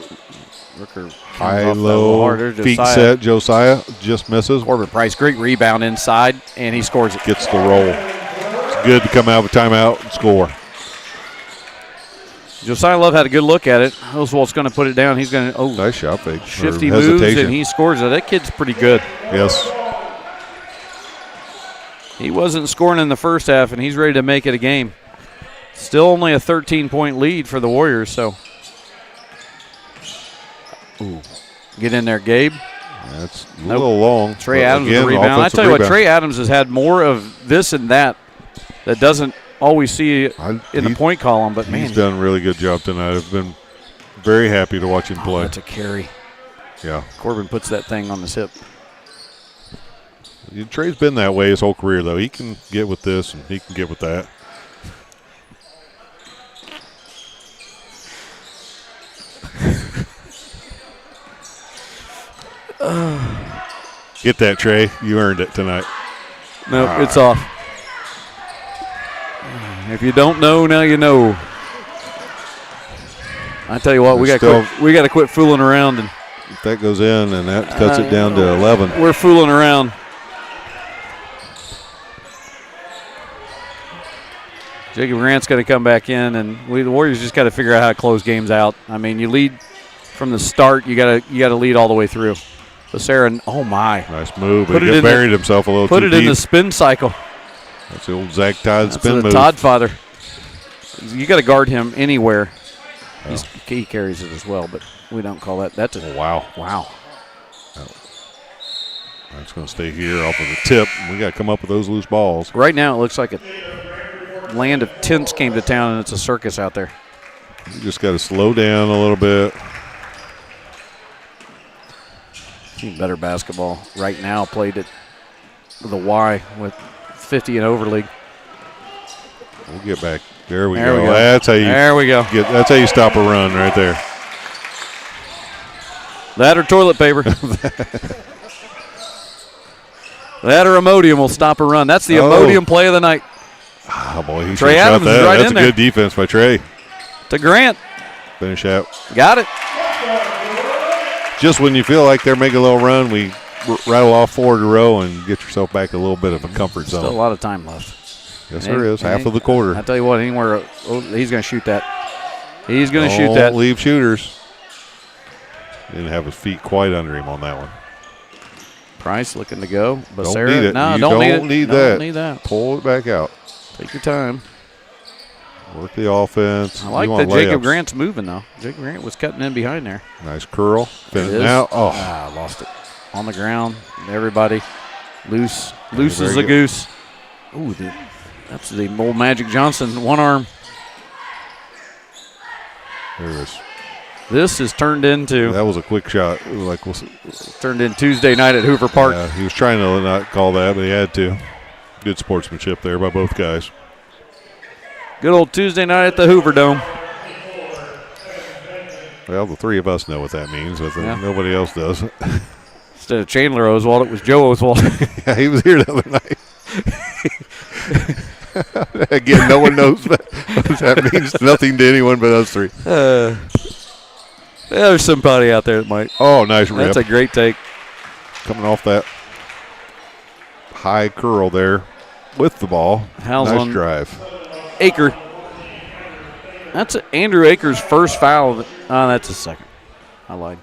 Rooker High, comes off that a little low, harder. feet Josiah. set. Josiah just misses. Corbin Price, great rebound inside, and he scores it. Gets the roll. It's good to come out of a timeout and score. Josiah Love had a good look at it. Oswald's going to put it down. He's going to Nice shot fake. shifty or moves, hesitation. and he scores it. That kid's pretty good. Yes. He wasn't scoring in the first half, and he's ready to make it a game. Still only a 13-point lead for the Warriors, so. Ooh. Get in there, Gabe. That's a little long. Trey But Adams with again, the rebound. I offensive tell you what, rebound. Trey Adams has had more of this and that doesn't always see in the point column, but man. He's done a really good job tonight. I've been very happy to watch him play. That's a carry. Yeah. Corbin puts that thing on his hip. Trey's been that way his whole career, though. He can get with this and he can get with that. Get that, Trey. You earned it tonight. No, it's off. If you don't know, now you know. I tell you what, we got to quit fooling around, and If that goes in, and that cuts it down to 11. we're fooling around. Jacob Grant's going to come back in, and the Warriors just got to figure out how to close games out. I mean, you lead from the start, you got to lead all the way through. Becerra, oh my, Nice move, but Put it he in buried himself a little put too it deep. in the spin cycle. That's the old Zach Todd That's spin the move. Todd father. You got to guard him anywhere. He carries it as well, but we don't call that. That's a Wow. wow. That's going to stay here off of the tip. We got to come up with those loose balls. Right now, it looks like a land of tents came to town, and it's a circus out there. You just got to slow down a little bit. Team better basketball right now played at the Y with 50 and over league. We'll get back. There we There go. we go. That's how you There we go. That's how you stop a run right there. That or toilet paper. That or Imodium will stop a run. That's the Imodium play of the night. Oh, boy, he Trey should've shot Adams is that. right That's in a there. good defense by Trey. To Grant. Finish out. Got it. Just when you feel like they're making a little run, we rattle off 4 in a row and get yourself back a little bit of a comfort zone. Still a lot of time left. Yes, there is. Half of the quarter. I tell you what, anywhere he's going to shoot that. He's going to shoot that. Don't leave shooters. Didn't have his feet quite under him on that one. Price looking to go. Don't Becerra, need it. No, You don't need it. need Don't that. need that. Pull it back out. Take your time. Work the offense. I like You that want Jacob layups. Grant's moving, though. Jacob Grant was cutting in behind there. Nice curl. It is. Now, Lost it. On the ground. Everybody. Loose. Loose Very as a good. goose. Ooh, that's the old Magic Johnson one arm. there it is. This is turned into That was a quick shot. It was like, turned in Tuesday night at Hoover Park. yeah, he was trying to not call that, but he had to. Good sportsmanship there by both guys. Good old Tuesday night at the Hoover Dome. Well, the three of us know what that means, but Yeah. nobody else does. Instead of Chandler Oswald, it was Joe Oswald. Yeah, he was here the other night. Again, no one knows that. That means nothing to anyone but us three. There's somebody out there that might. Oh, nice rip. That's a great take. Coming off that high curl there with the ball. How's nice on drive. Aker. That's Andrew Aker's first foul. Oh, that's his second. I lied.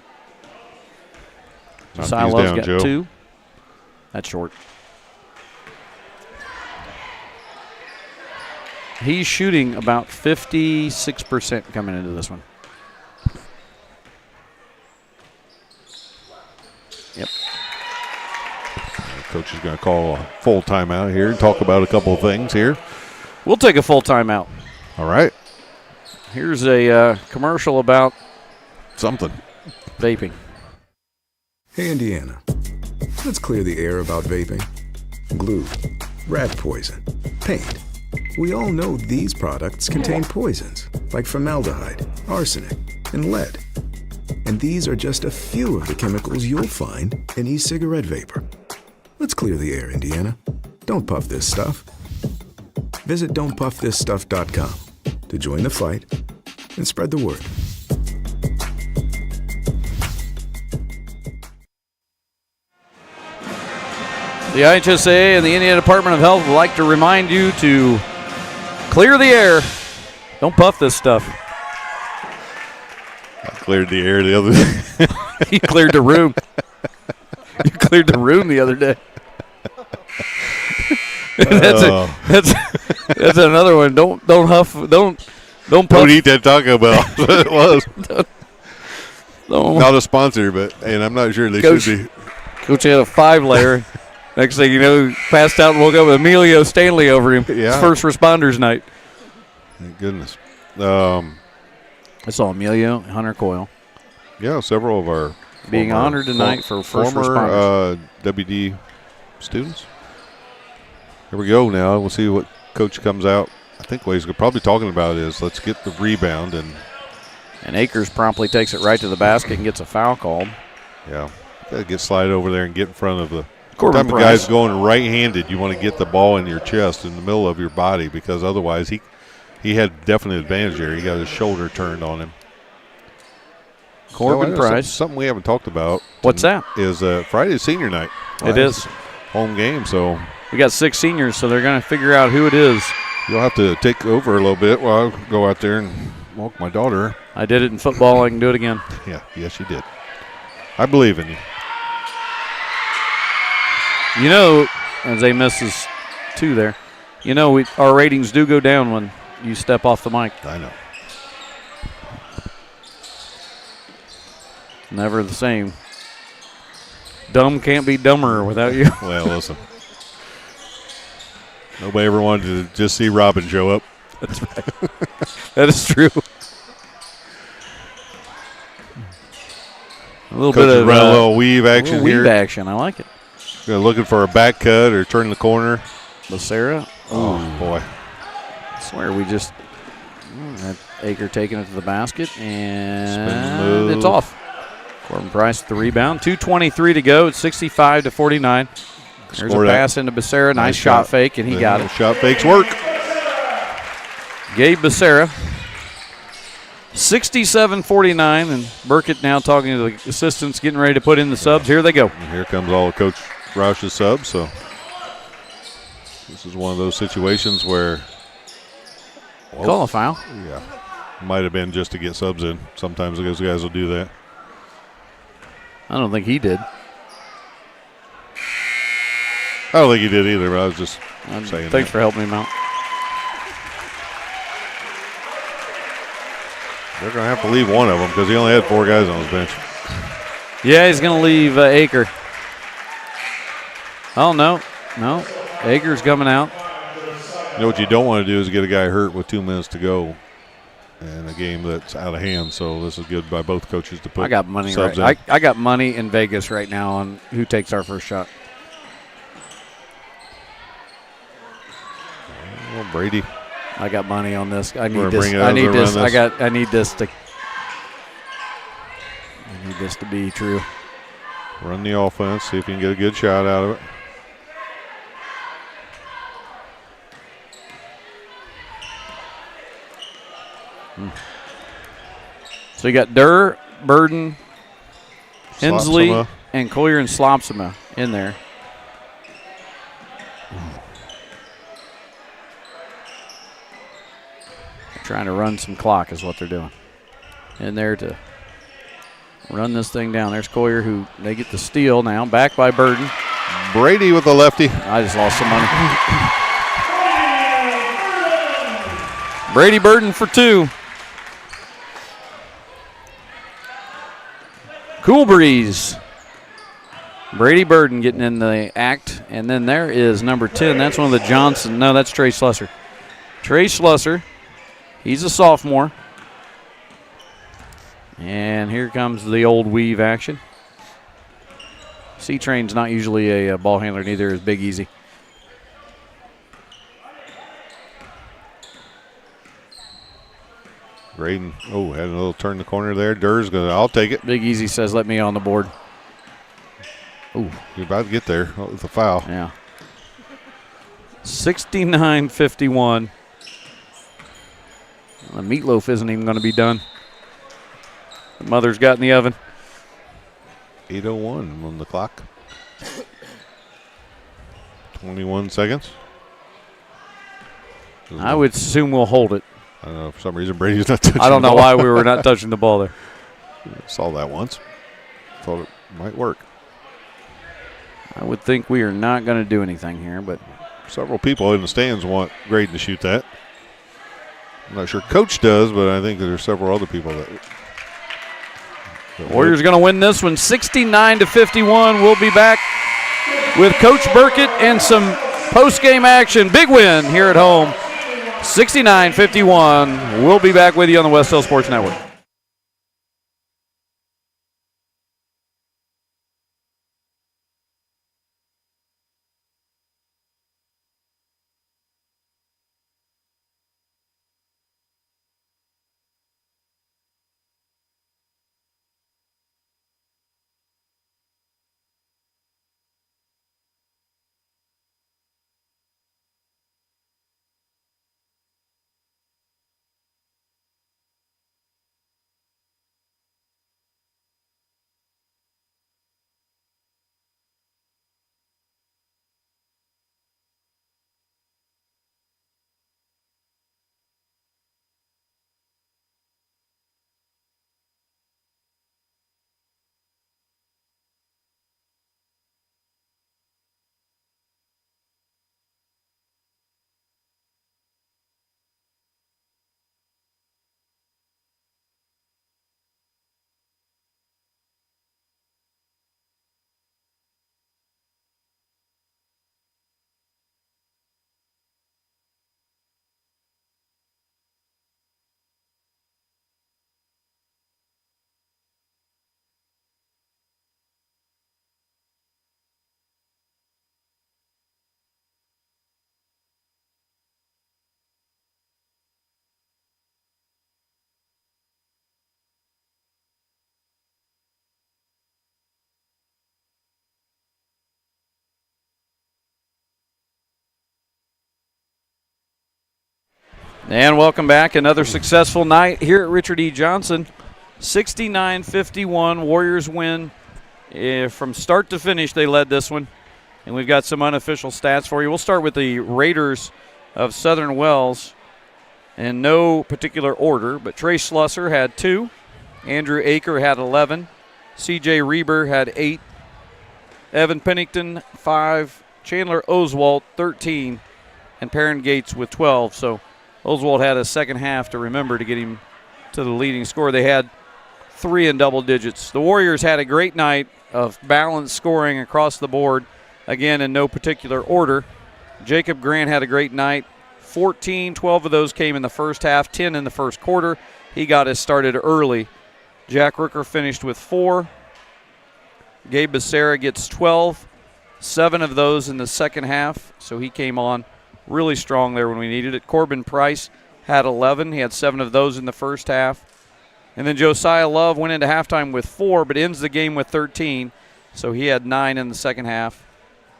Knock Silov's these down, got Joe. 2. That's short. He's shooting about 56% coming into this one. Yep. Coach is going to call a full timeout here and talk about a couple of things here. We'll take a full timeout. All right. Here's a commercial about Something. vaping. Hey, Indiana. Let's clear the air about vaping. Glue, rat poison, paint. We all know these products contain poisons like formaldehyde, arsenic, and lead. And these are just a few of the chemicals you'll find in e-cigarette vapor. Let's clear the air, Indiana. Don't puff this stuff. Visit don'tpuffthisstuff.com to join the fight and spread the word. The IHSA and the Indiana Department of Health would like to remind you to clear the air. Don't puff this stuff. I cleared the air the other day. You cleared the room. You cleared the room the other day. That's another one. Don't huff. Don't puff. Don't eat that Taco Bell. That's what it was. Don't. Not a sponsor, and I'm not sure they Coach, should be. Coach had a 5-layer. Next thing you know, passed out and woke up with Emilio Stanley over him. Yeah. It's first responders night. Thank goodness. I saw Emilio, Hunter Coyle. Yeah, several of our Being honored tonight for first responders. WD students. Here we go now. We'll see what Coach comes out. I think what he's probably talking about is let's get the rebound. And Akers promptly takes it right to the basket and gets a foul called. Yeah, got to get slide over there and get in front of the Corbin time a Price. guy's going right-handed, you want to get the ball in your chest in the middle of your body because otherwise he had definite advantage there. He got his shoulder turned on him. Corbin Price. Something we haven't talked about. What's that? Is Friday's senior night. It is. Home game, so We got 6 seniors, so they're going to figure out who it is. you'll have to take over a little bit while I go out there and walk my daughter. I did it in football. I can do it again. Yeah, yes, you did. I believe in you. You know, as they misses 2 there, you know, our ratings do go down when you step off the mic. I know. Never the same. Dumb can't be dumber without you. Well, listen. Nobody ever wanted to just see Robin show up. That's right. That is true. A little Coach bit of run a little weave action little weave here. action. I like it. Looking for a back cut or turn the corner. Becerra. Oh, boy. I swear we just had Aker taking it to the basket, and move. it's off. Corbin Price with the rebound. 2:23 to go. It's 65-49. There's Scored a pass that. into Becerra. Nice shot fake, and he got it. Shot fakes work. Gabe Becerra. 67-49, and Burkett now talking to the assistants, getting ready to put in the subs. Here they go. And here comes all of Coach Roush's subs. So this is one of those situations where Call a foul. yeah, might have been just to get subs in. Sometimes those guys will do that. I don't think he did. I don't think he did either, but I was just saying. Thanks for helping him out. They're going to have to leave one of them because he only had 4 guys on his bench. Yeah, he's going to leave Aker. Oh, no. Aker's coming out. You know what you don't want to do is get a guy hurt with 2 minutes to go in a game that's out of hand. So this is good by both coaches to put I got money subs right. in. I got money in Vegas right now on who takes our first shot. Well, Brady. I got money on this. I We're need gonna this. bring it I over need and this. run this. I need this to be true. Run the offense, see if you can get a good shot out of it. So you got Durr, Burden, Hensley, Slopsema. and Collier and Slopsema in there. Trying to run some clock is what they're doing. In there to run this thing down. There's Collier, who they get the steal now. Back by Burden. Brady with the lefty. I just lost some money. Brady Burden for 2. Cool breeze. Brady Burden getting in the act. And then there is number 10. That's one of the Johnson. No, that's Trey Slusser. Trey Slusser. He's a sophomore. And here comes the old weave action. C-Train's not usually a ball handler, neither is Big Easy. Graydon, had a little turn the corner there. Durr's going to, I'll take it. Big Easy says, let me on the board. Ooh. You're about to get there with the foul. Yeah. 69-51. The meatloaf isn't even going to be done. The mother's got in the oven. 8:01 on the clock. 21 seconds. I would assume we'll hold it. I don't know. For some reason, Brady's not touching I don't the know ball. why we were not touching the ball there. Saw that once. Thought it might work. I would think we are not going to do anything here, but Several people in the stands want Graydon to shoot that. I'm not sure Coach does, but I think there's several other people that Warriors going to win this one 69-51. We'll be back with Coach Burkett and some post-game action. Big win here at home, 69-51. We'll be back with you on the Wes-Del Sports Network. And welcome back. Another successful night here at Richard E. Johnson. 69-51. Warriors win. From start to finish, they led this one. And we've got some unofficial stats for you. We'll start with the Raiders of Southern Wells in no particular order, but Trey Slusser had 2. Andrew Aker had 11. C.J. Reber had 8. Evan Pennington, 5. Chandler Oswald, 13. And Perrin Gates with 12. So Oswald had a second half to remember to get him to the leading score. They had 3 in double digits. The Warriors had a great night of balanced scoring across the board, again in no particular order. Jacob Grant had a great night. 14, 12 of those came in the first half, 10 in the first quarter. He got us started early. Jack Rooker finished with 4. Gabe Becerra gets 12, 7 of those in the second half, so he came on really strong there when we needed it. Corbin Price had 11. He had 7 of those in the first half. And then Josiah Love went into halftime with 4, but ends the game with 13. So he had 9 in the second half.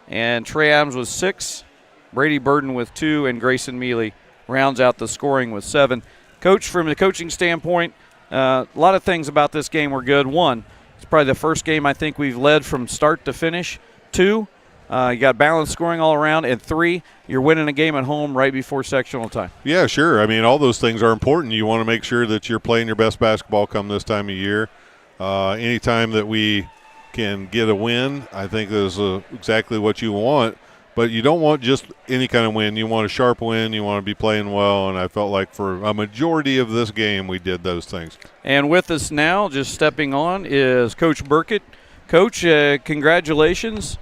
And Trey Adams was 6. Brady Burden with 2. And Grayson Mealy rounds out the scoring with 7. Coach, from the coaching standpoint, a lot of things about this game were good. 1, it's probably the first game I think we've led from start to finish. 2, you got balanced scoring all around. And 3, you're winning a game at home right before sectional time. Yeah, sure. I mean, all those things are important. You want to make sure that you're playing your best basketball come this time of year. Anytime that we can get a win, I think is exactly what you want. But you don't want just any kind of win. You want a sharp win. You want to be playing well. And I felt like for a majority of this game, we did those things. And with us now, just stepping on, is Coach Burkett. Coach, congratulations.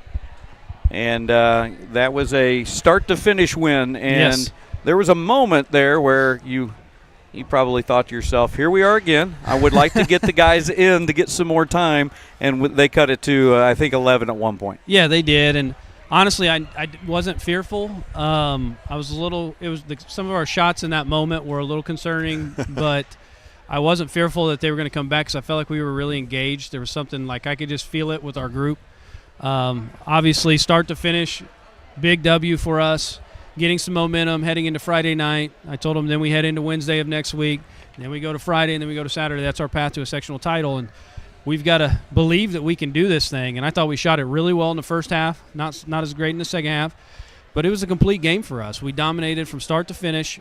And that was a start-to-finish win. And yes. There was a moment there where you probably thought to yourself, here we are again. I would like to get the guys in to get some more time. And they cut it to, I think, 11 at one point. Yeah, they did. And honestly, I wasn't fearful. I was a little – some of our shots in that moment were a little concerning, but I wasn't fearful that they were going to come back because I felt like we were really engaged. There was something like I could just feel it with our group. Obviously, start to finish, big W for us, getting some momentum heading into Friday night. I told them then we head into Wednesday of next week, and then we go to Friday, and then we go to Saturday. That's our path to a sectional title, and we've got to believe that we can do this thing. And I thought we shot it really well in the first half, not as great in the second half. But it was a complete game for us. We dominated from start to finish,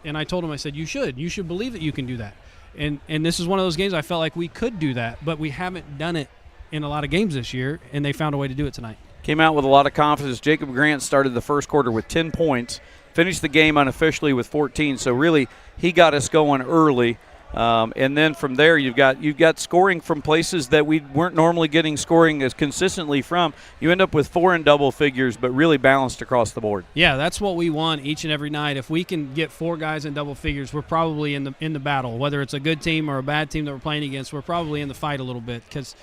and I told him, I said, you should believe that you can do that. And this is one of those games I felt like we could do that, but we haven't done it in a lot of games this year, and they found a way to do it tonight. Came out with a lot of confidence. Jacob Grant started the first quarter with 10 points, finished the game unofficially with 14, so really he got us going early. And then from there, you've got scoring from places that we weren't normally getting scoring as consistently from. You end up with 4 in double figures, but really balanced across the board. Yeah, that's what we want each and every night. If we can get 4 guys in double figures, we're probably in the battle. Whether it's a good team or a bad team that we're playing against, we're probably in the fight a little bit because,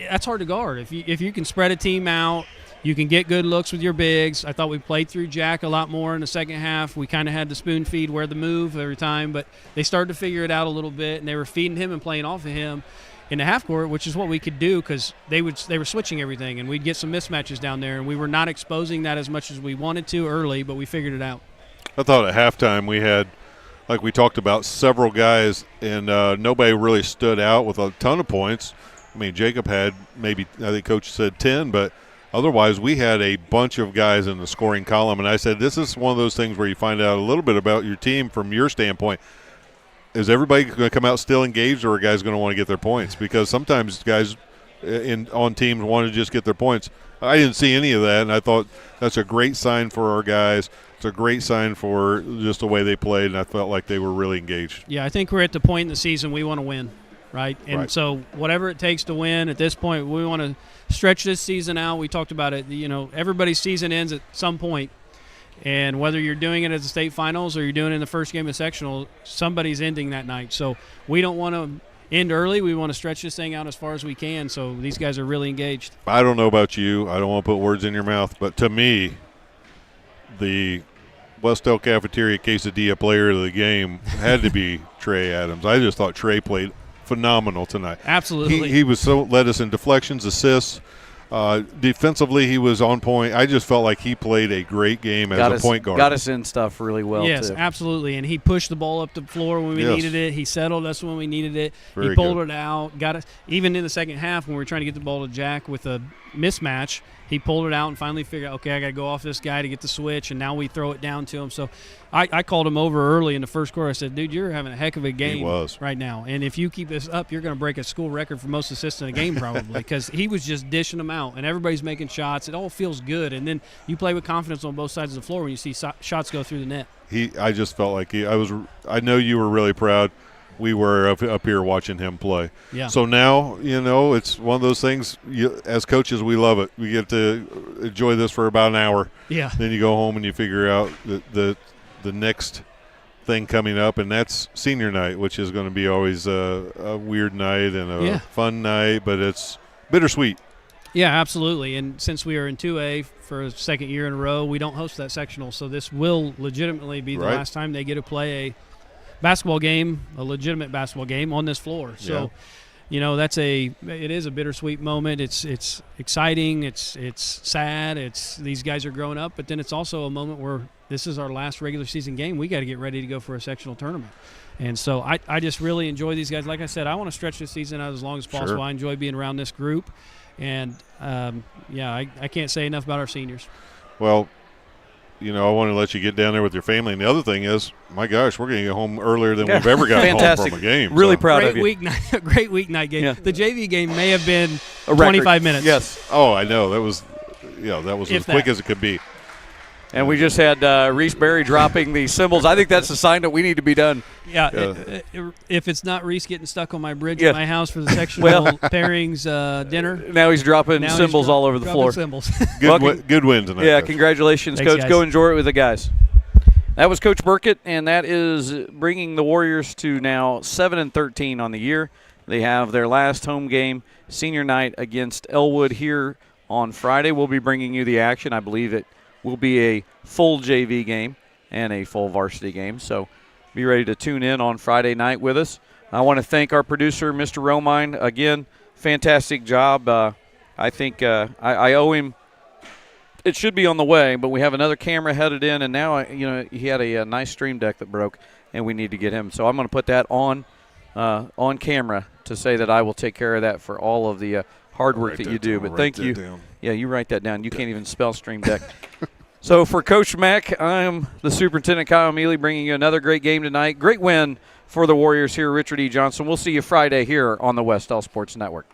that's hard to guard. If you can spread a team out, you can get good looks with your bigs. I thought we played through Jack a lot more in the second half. We kind of had to spoon feed where the move every time, but they started to figure it out a little bit, and they were feeding him and playing off of him in the half court, which is what we could do because they were switching everything, and we'd get some mismatches down there, and we were not exposing that as much as we wanted to early, but we figured it out. I thought at halftime we had, like we talked about, several guys, and nobody really stood out with a ton of points. I mean, Jacob had maybe, I think Coach said 10, but otherwise we had a bunch of guys in the scoring column. And I said, this is one of those things where you find out a little bit about your team from your standpoint. Is everybody going to come out still engaged, or are guys going to want to get their points? Because sometimes guys on teams want to just get their points. I didn't see any of that, and I thought that's a great sign for our guys. It's a great sign for just the way they played, and I felt like they were really engaged. Yeah, I think we're at the point in the season we want to win. Right? And so whatever it takes to win at this point, we want to stretch this season out. We talked about it. Everybody's season ends at some point. And whether you're doing it at the state finals or you're doing it in the first game of sectional, somebody's ending that night. So we don't want to end early. We want to stretch this thing out as far as we can. So these guys are really engaged. I don't know about you. I don't want to put words in your mouth. But to me, the Wes-Del Cafeteria Quesadilla player of the game had to be Trey Adams. I just thought Trey played phenomenal tonight. Absolutely. He was led us in deflections, assists. Defensively, he was on point. I just felt like he played a great game as a point guard. Got us in stuff really well, yes, too. Absolutely. And he pushed the ball up the floor when we needed it. He settled us when we needed it. Very he pulled good. it out. Got us. Even in the second half when we were trying to get the ball to Jack with a mismatch, he pulled it out and finally figured out, okay, I got to go off this guy to get the switch, and now we throw it down to him. So I called him over early in the first quarter. I said, dude, you're having a heck of a game right now. And if you keep this up, you're going to break a school record for most assists in a game probably because he was just dishing them out, and everybody's making shots. It all feels good. And then you play with confidence on both sides of the floor when you see shots go through the net. I just felt like I know you were really proud. We were up here watching him play. Yeah. So now, it's one of those things, as coaches, we love it. We get to enjoy this for about an hour. Yeah. Then you go home and you figure out the next thing coming up, and that's senior night, which is going to be always a weird night and a fun night, but it's bittersweet. Yeah, absolutely. And since we are in 2A for a second year in a row, we don't host that sectional, so this will legitimately be the last time they get to play a basketball game, a legitimate basketball game on this floor. So, it is a bittersweet moment. It's exciting. It's sad. These guys are growing up, but then it's also a moment where this is our last regular season game. We got to get ready to go for a sectional tournament. And so I just really enjoy these guys. Like I said, I want to stretch this season out as long as possible. Sure. I enjoy being around this group. And, I can't say enough about our seniors. Well, I want to let you get down there with your family. And the other thing is, my gosh, we're going to get home earlier than we've ever gotten home from a game. Really proud of you. Great weeknight game. Yeah. The JV game may have been a 25 minutes. Yes. Oh, I know. That was as quick as it could be. And we just had Reese Berry dropping the cymbals. I think that's a sign that we need to be done. Yeah. If it's not Reese getting stuck on my bridge at my house for the sectional pairings dinner. Now he's dropping cymbals all over the floor. Cymbals. Good win tonight. Yeah, Coach. Congratulations, Thanks, Coach. guys. Go enjoy it with the guys. That was Coach Burkett, and that is bringing the Warriors to now 7-13 on the year. They have their last home game, senior night, against Elwood here on Friday. We'll be bringing you the action. I believe it will be a full JV game and a full varsity game. So be ready to tune in on Friday night with us. I want to thank our producer, Mr. Romine. Again, fantastic job. I think I owe him. It should be on the way, but we have another camera headed in, and now he had a nice stream deck that broke, and we need to get him. So I'm going to put that on camera to say that I will take care of that for all of the hard work Write that that you do. down, But write thank that you. down. Yeah, you write that down. You can't even spell Stream Deck. So for Coach Mack, I'm the Superintendent Kyle Mealy, bringing you another great game tonight. Great win for the Warriors here, Richard E. Johnson. We'll see you Friday here on the Wes-Del Sports Network.